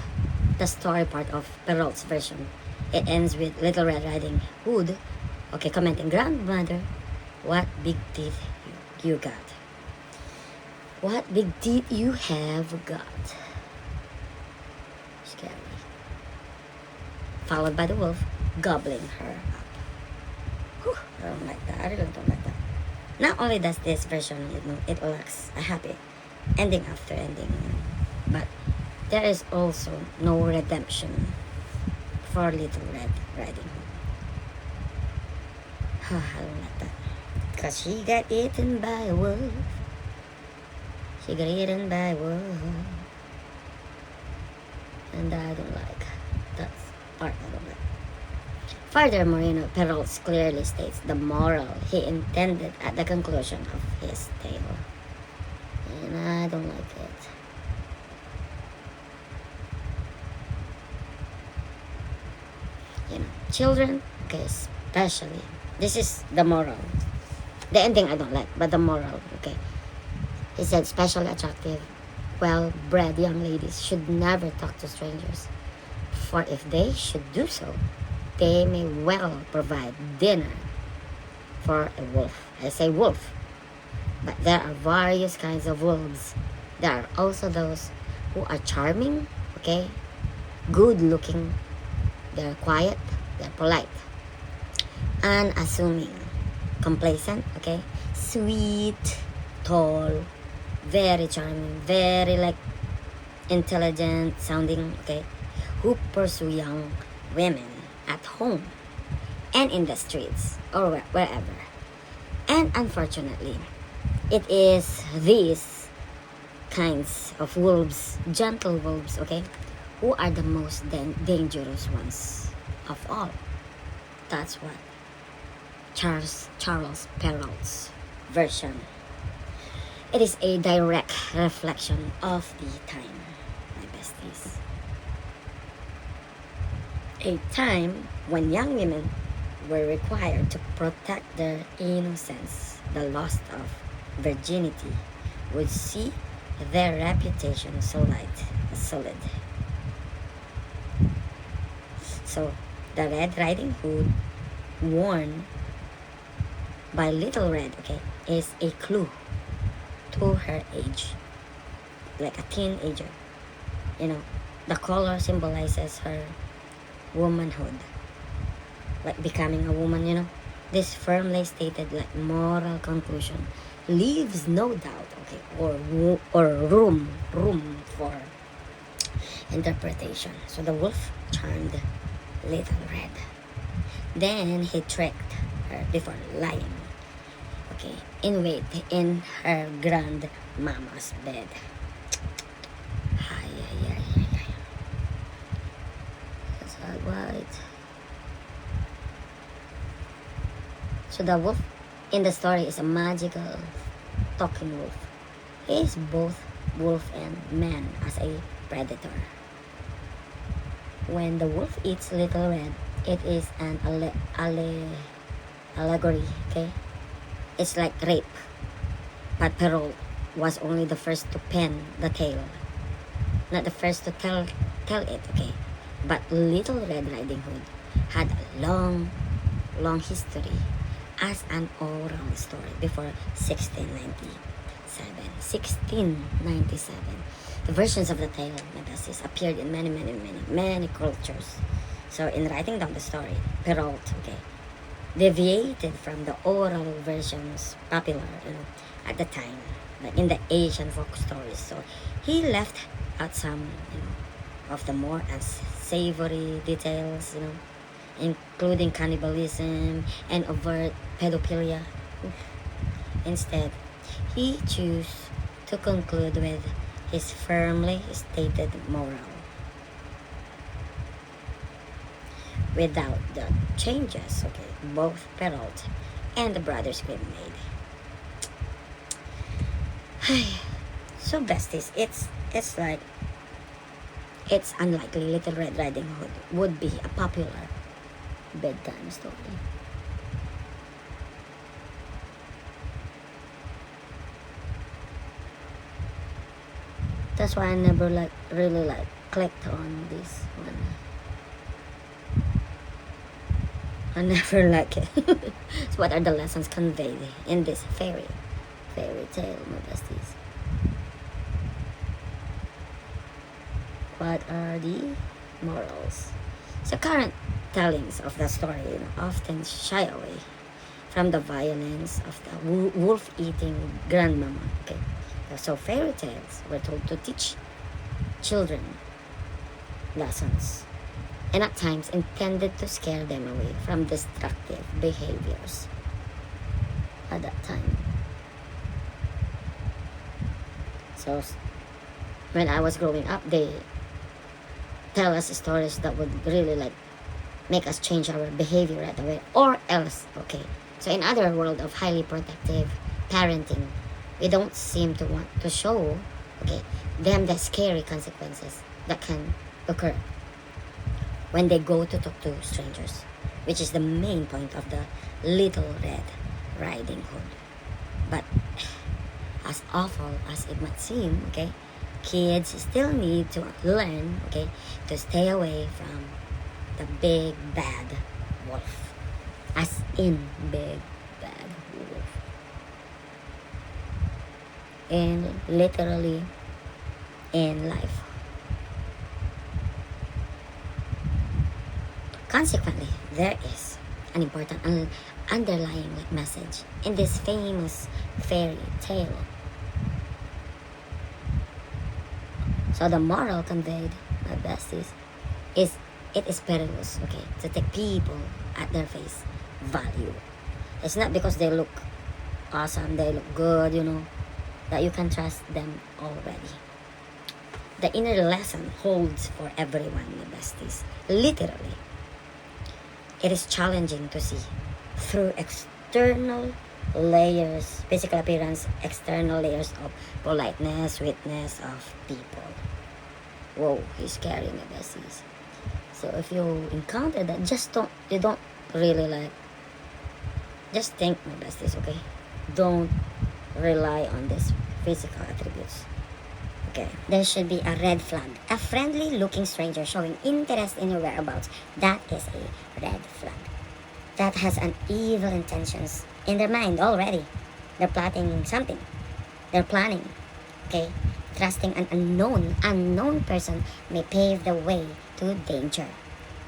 Speaker 1: the story part of Perrault's version, it ends with Little Red Riding Hood, commenting, "Grandmother, what big teeth you got. What big teeth you have got." Scary. Followed by the wolf gobbling her up. Whew, I don't like that. I really don't like that. Not only does this version, it lacks a happy ending after ending. But there is also no redemption for Little Red Riding Hood. I don't like that. Because she got eaten by a wolf. She got eaten by a wolf. And I don't like that part. I don't like. Furthermore, Perrault clearly states the moral he intended at the conclusion of his tale. And I don't like it. Children, okay, especially. This is the moral. The ending I don't like, but the moral, okay. He said, especially attractive, well-bred young ladies should never talk to strangers. For if they should do so, they may well provide dinner for a wolf. I say wolf, but there are various kinds of wolves. There are also those who are charming, okay, good-looking, they're quiet, they're polite, unassuming, complacent, okay, sweet, tall, very charming, very intelligent sounding, okay, who pursue young women at home and in the streets or wherever. And unfortunately, it is these kinds of wolves, gentle wolves, okay, who are the most dangerous ones of all. That's what Charles Perrault's version. It is a direct reflection of the time, my besties. A time when young women were required to protect their innocence. The loss of virginity would see their reputation solid. So, the Red Riding Hood worn by Little Red, okay, is a clue to her age, like a teenager. The color symbolizes her womanhood, like becoming a woman. This firmly stated moral conclusion leaves no doubt, okay, or room for interpretation. So the wolf charmed Little Red. Then he tricked her before lying, okay, in wait in her grandmama's bed. That's right. So the wolf in the story is a magical talking wolf. He is both wolf and man as a predator. When the wolf eats Little Red, it is an allegory, okay? It's like rape. But Perrault was only the first to pen the tale. Not the first to tell it, okay? But Little Red Riding Hood had a long history as an oral story before 1697. The versions of the tale, my besties, appeared in many cultures. So in writing down the story, Perrault, okay, deviated from the oral versions popular, at the time, like in the Asian folk stories. So he left out some, of the more unsavory details, including cannibalism and overt pedophilia. Instead, he chose to conclude with his firmly stated moral. Without the changes, okay, both Perrault and the brothers Grimm made. So besties, it's unlikely Little Red Riding Hood would be a popular bedtime story. That's why I never really clicked on this one. I never like it. So what are the lessons conveyed in this fairy tale, my besties? What are the morals? So current tellings of the story often shy away from the violence of the wolf-eating grandmama. Okay, so fairy tales were told to teach children lessons, and at times intended to scare them away from destructive behaviors at that time. So when I was growing up, they tell us stories that would really like make us change our behavior right away, or else, okay. So in other world of highly protective parenting, we don't seem to want to show, okay, them the scary consequences that can occur when they go to talk to strangers, which is the main point of the Little Red Riding Hood. But as awful as it might seem, okay, kids still need to learn, okay, to stay away from the big bad wolf, as in big bad wolf, in literally in life. Consequently, there is an important underlying message in this famous fairy tale. So the moral conveyed, my besties, is it is perilous, okay, to take people at their face value. It's not because they look awesome, they look good, you know, that you can trust them already. The inner lesson holds for everyone, my besties. Literally, it is challenging to see through external layers, physical appearance, external layers of politeness, sweetness of people. Whoa, he's carrying my besties. So if you encounter that, you don't really like, just think, my besties, okay? Don't rely on these physical attributes. Okay, there should be a red flag. A friendly looking stranger showing interest in your whereabouts. That is a red flag. That has an evil intentions in their mind already. They're plotting something. They're planning. Okay? Trusting an unknown person may pave the way to danger.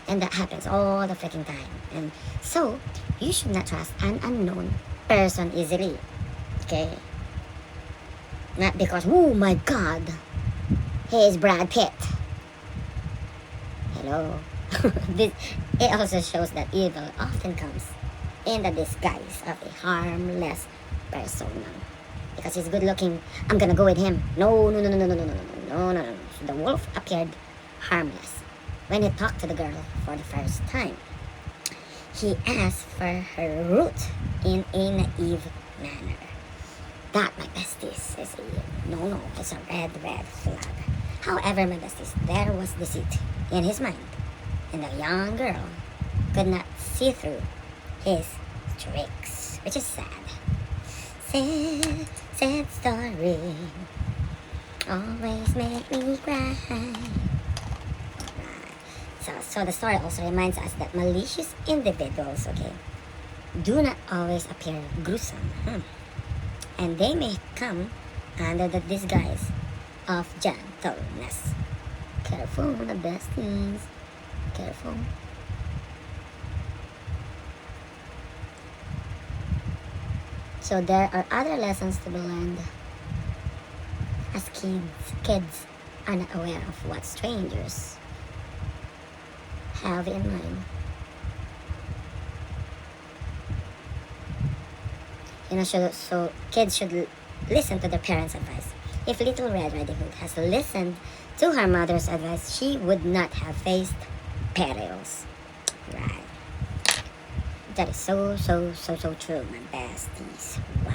Speaker 1: And that happens all the freaking time. And so, you should not trust an unknown person easily. Okay? Not because, oh my God, he is Brad Pitt. Hello. It also shows that evil often comes in the disguise of a harmless persona. Because he's good looking, I'm gonna go with him. No. The wolf appeared harmless when he talked to the girl for the first time. He asked for her route in a naive manner. That, my besties, is it's a red flag. However, my besties, there was deceit in his mind, and the young girl could not see through his tricks, which is sad. Sad story, always make me cry. So the story also reminds us that malicious individuals, okay, do not always appear gruesome. And they may come under the disguise of gentleness. Careful, the besties. Careful. So there are other lessons to be learned. As kids are not aware of what strangers have in mind. So kids should listen to their parents' advice. If Little Red Riding Hood has listened to her mother's advice, she would not have faced perils. Right. That is so true, my besties. Wow.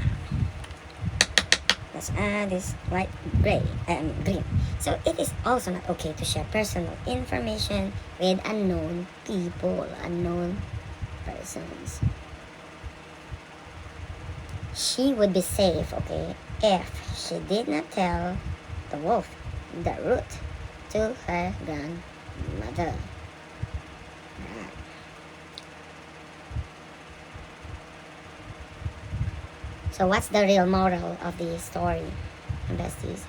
Speaker 1: Let's add this white, green. So it is also not okay to share personal information with unknown people, unknown persons. She would be safe, okay, if she did not tell the wolf the route to her grandmother. Right. So what's the real moral of the story, besties?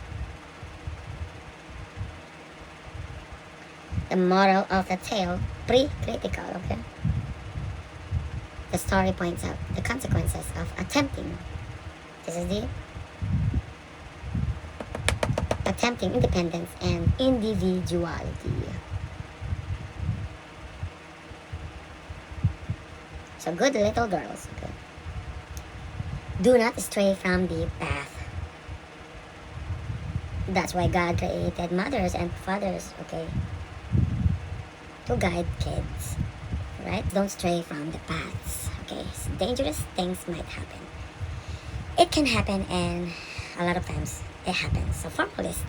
Speaker 1: The moral of the tale, pre-critical, okay? The story points out the consequences of attempting. This is the attempting independence and individuality. So good little girls, okay? Do not stray from the path. That's why God created mothers and fathers, okay? To guide kids, right? Don't stray from the paths, okay? So dangerous things might happen. It can happen, and a lot of times it happens. So formalist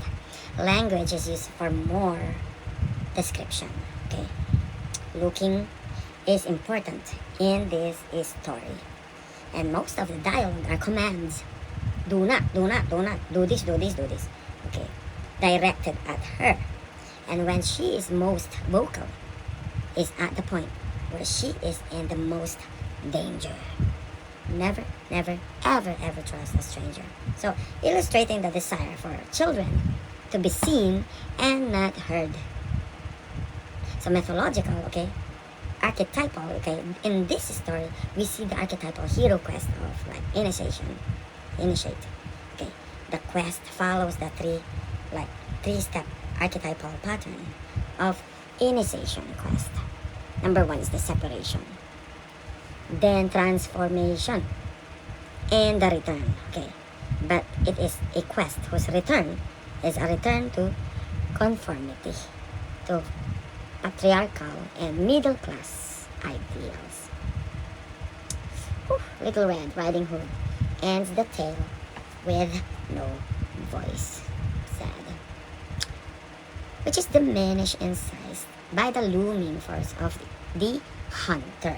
Speaker 1: language is used for more description, okay? Looking is important in this story. And most of the dialogue are commands. Do not, do not, do not, do this, do this, do this. Okay, directed at her. And when she is most vocal, is at the point where she is in the most danger. Never, never, ever, ever trust a stranger. So, illustrating the desire for children to be seen and not heard. So, mythological, okay? Archetypal, okay? In this story, we see the archetypal hero quest of like initiate. Okay, the quest follows the three-step archetypal pattern of initiation quest. Number 1 is the separation, then transformation, and the return. Okay, but it is a quest whose return is a return to conformity, to patriarchal and middle class ideals. Whew, Little Red Riding Hood ends the tale with no voice. Sad. Which is diminished in size by the looming force of the hunter.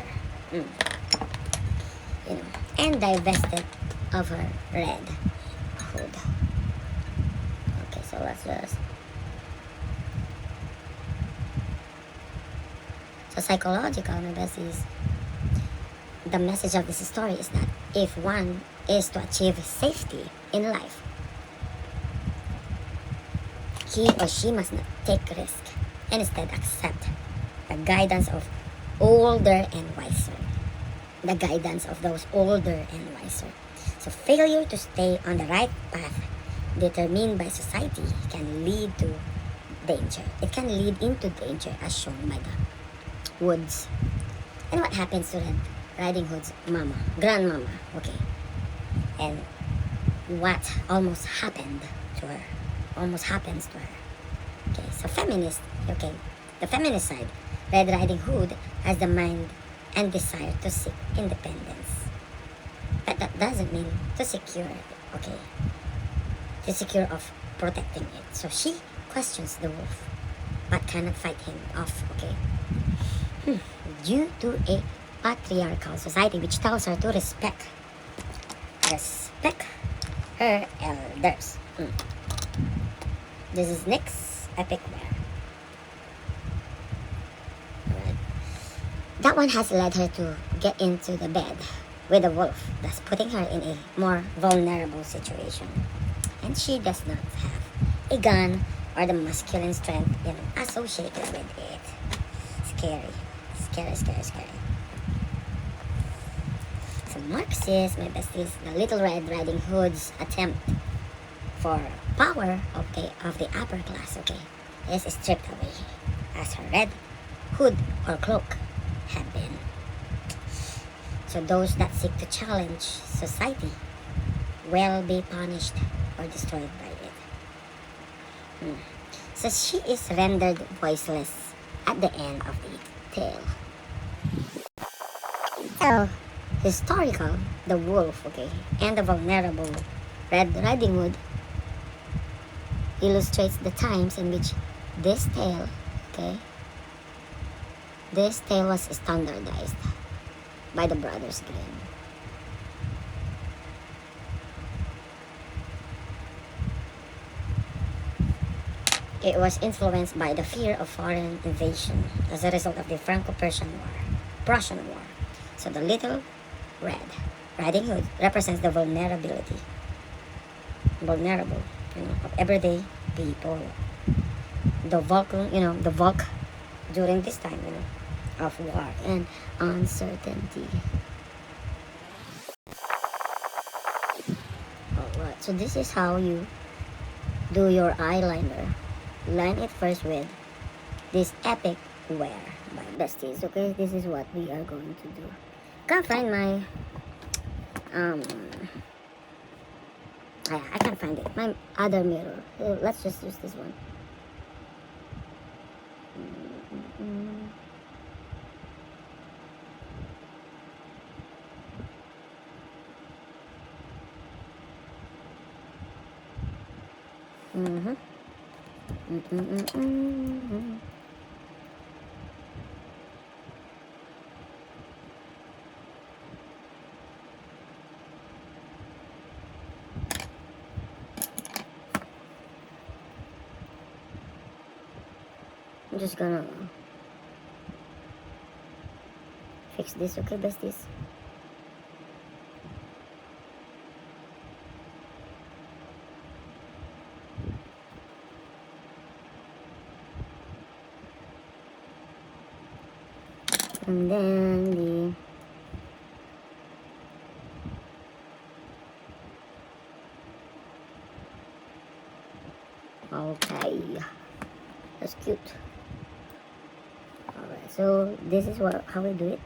Speaker 1: And divested of her red hood. Okay, so let's just... So psychological, is the message of this story is that if one is to achieve safety in life, he or she must not take risk and instead accept the guidance of older and wiser. The guidance of those older and wiser. So failure to stay on the right path determined by society can lead to danger. It can lead into danger as shown by the woods. And what happens to Red Riding Hood's mama, grandmama, okay? And what almost happened to her, almost happens to her. Okay, so feminist, okay, the feminist side, Red Riding Hood has the mind and desire to seek independence. But that doesn't mean to secure, okay, to secure of protecting it. So she questions the wolf, but cannot fight him off, okay? Due to a patriarchal society which tells her to respect her elders. This is next epic wear. Alright. That one has led her to get into the bed with a wolf, thus putting her in a more vulnerable situation. And she does not have a gun or the masculine strength, associated with it. Scary. So Marxist, my besties, the Little Red Riding Hood's attempt for power, okay, of the upper class, okay, is stripped away, as her red hood or cloak had been. So those that seek to challenge society will be punished or destroyed by it. So she is rendered voiceless at the end of the tale. So, historical, the wolf, okay, and the vulnerable Red Riding Hood illustrates the times in which this tale, okay, this tale was standardized by the Brothers Grimm. It was influenced by the fear of foreign invasion as a result of the Franco-Prussian War. So the Little Red Riding Hood represents the vulnerable, of everyday people. The Volk during this time, of war and uncertainty. Alright, so this is how you do your eyeliner. Line it first with this Epic Wear by Besties. Okay, this is what we are going to do. Can't find my I can't find it. My other mirror. So let's just use this one. I'm just gonna fix this, okay, besties? And then the okay, that's cute. Alright, so this is how we do it.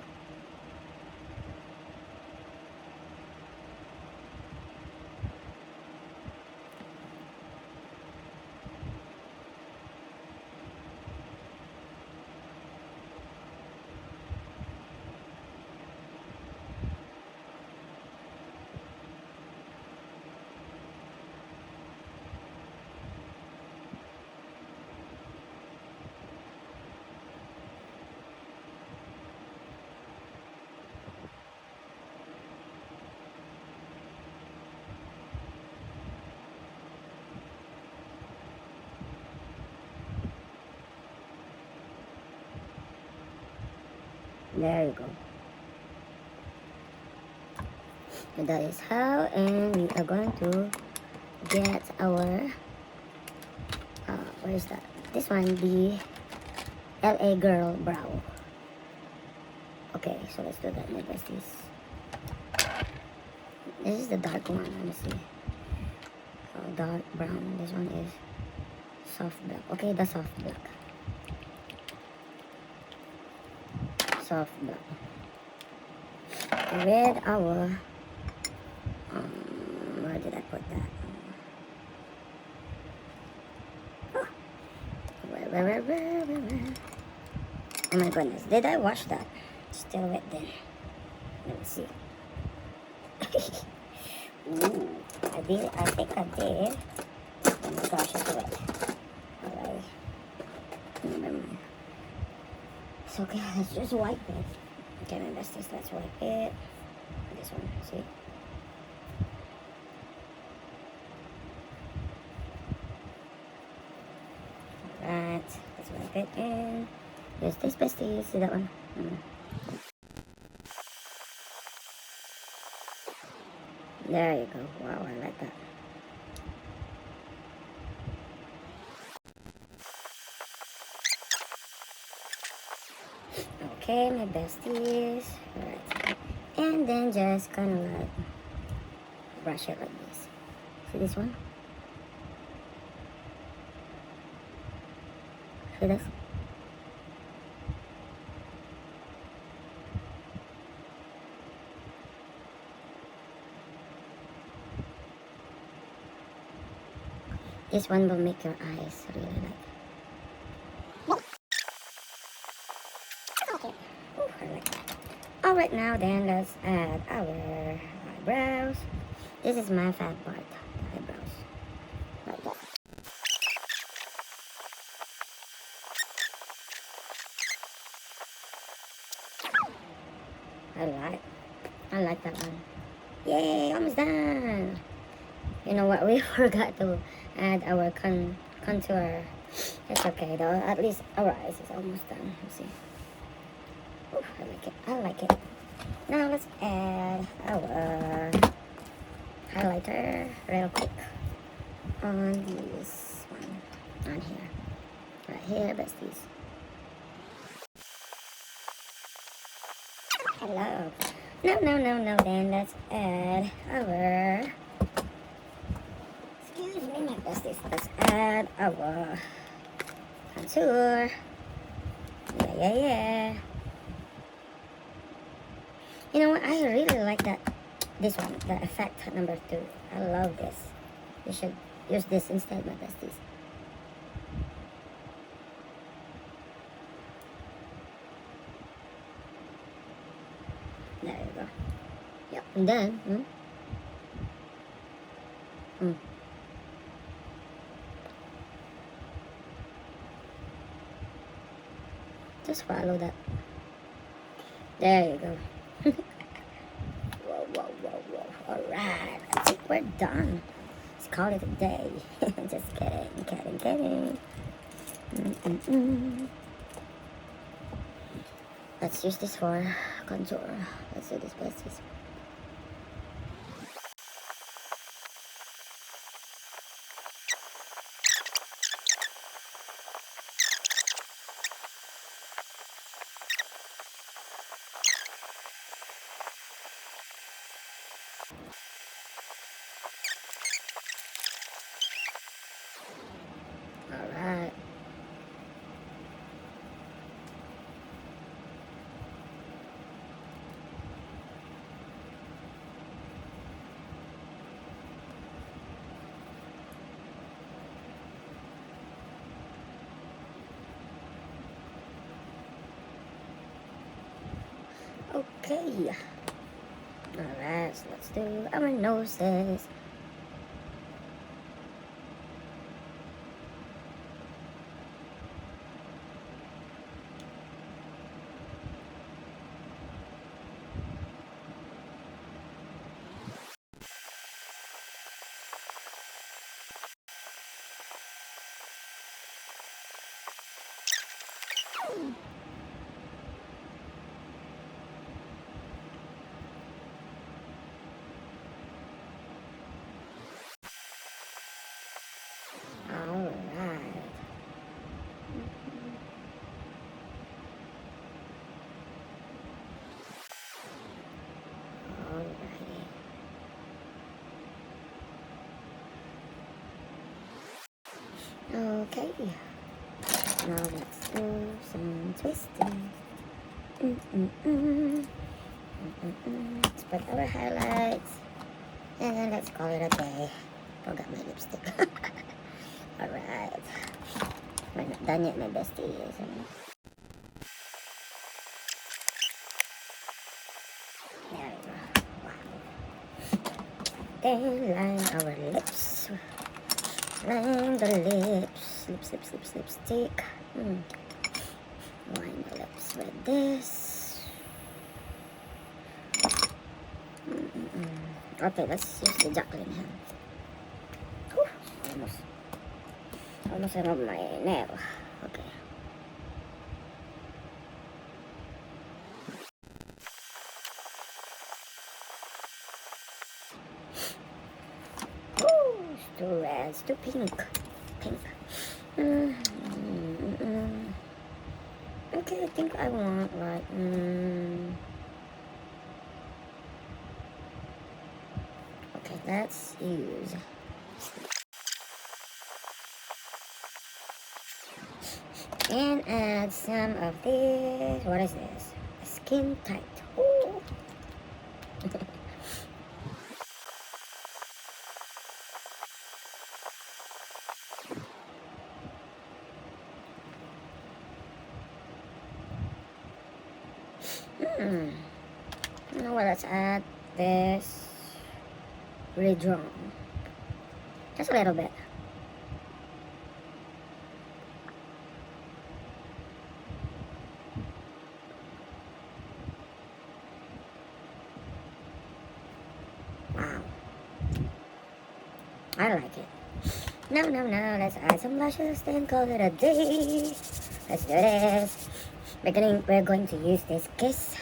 Speaker 1: There you go. And that is how, and we are going to get our where is that? This one, the LA Girl Brow. Okay, so let's do that, my besties. This is the dark one, let me see. Oh, dark brown. This one is soft black. Okay, the soft black. Soft black. With our where did I put that? Oh, where? Oh my goodness, did I wash that? Still wet then. Let me see. Ooh, I think I did. Oh my gosh, it's wet. Alright. Never mind. It's okay, let's just wipe it. Okay, my besties, let's wipe it. This one, see? Alright, let's wipe it in. Use this, besties. See that one? There you go. Wow, I like that. Okay, my besties. Alright. And then just kind of like brush it like this. See this one? See this? This one will make your eyes really like. Okay. Ooh, I like that. Alright, now then let's add our eyebrows. This is my fat part, the eyebrows. Like that. I like that one. Yay, almost done. You know what, we forgot to add our contour. It's okay though, at least our eyes is almost done. Let's see. Ooh, I like it. Now let's add our highlighter real quick on this one, on here. Right here, besties. Hello. No, then let's add our, excuse me, my What's this? Let's add our contour. Yeah. You know what? I really like that. This one, the effect number 2. I love this. You should use this instead, my besties. There you go. Yep. And then, just follow that. There you go. Whoa. Alright, I think we're done. Let's call it a day. Just kidding. Let's use this for contour. Let's do this, besties. Alright. Okay. Alright, so let's do our noses. Alright. Alrighty. Okay. Now let's do some twisting. Let's put our highlights. And then let's call it a day. Forgot my lipstick. Alright. We're not done yet, my besties. There we go. Wow. Then line our lips. Line the lips. Lipstick. Line the lips with this. Okay, let's use the Jacqueline hand. Whew, almost removed my nail. Okay. Ooh, it's too red, it's too pink. Okay, I think I want like okay, let's use and add some of this. What is this? Skin tight. Ooh. You know what? Let's add this redrawn. Just a little bit. Wow. I like it. No. Let's add some blushes and call it a day. Let's do this. We're going to use this Kiss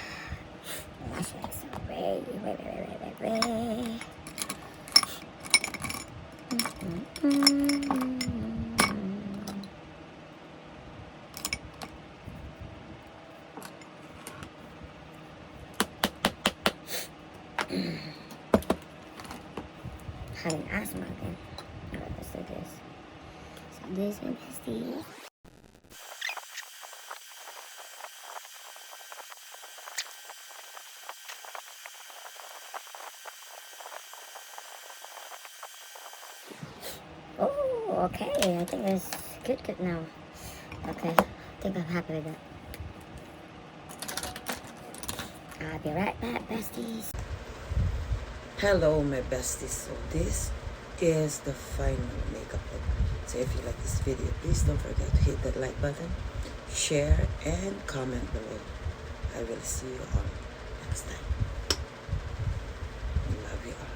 Speaker 1: lashes. Wait. Having asthma again. Alright, let's do this. So this, my bestie. Oh, okay. I think it's good now. Okay, I think I'm happy with that. I'll be right back, besties.
Speaker 3: Hello my besties, so this is the final makeup look. So if you like this video, please don't forget to hit that like button, share and comment below. I will see you all next time. Love you all.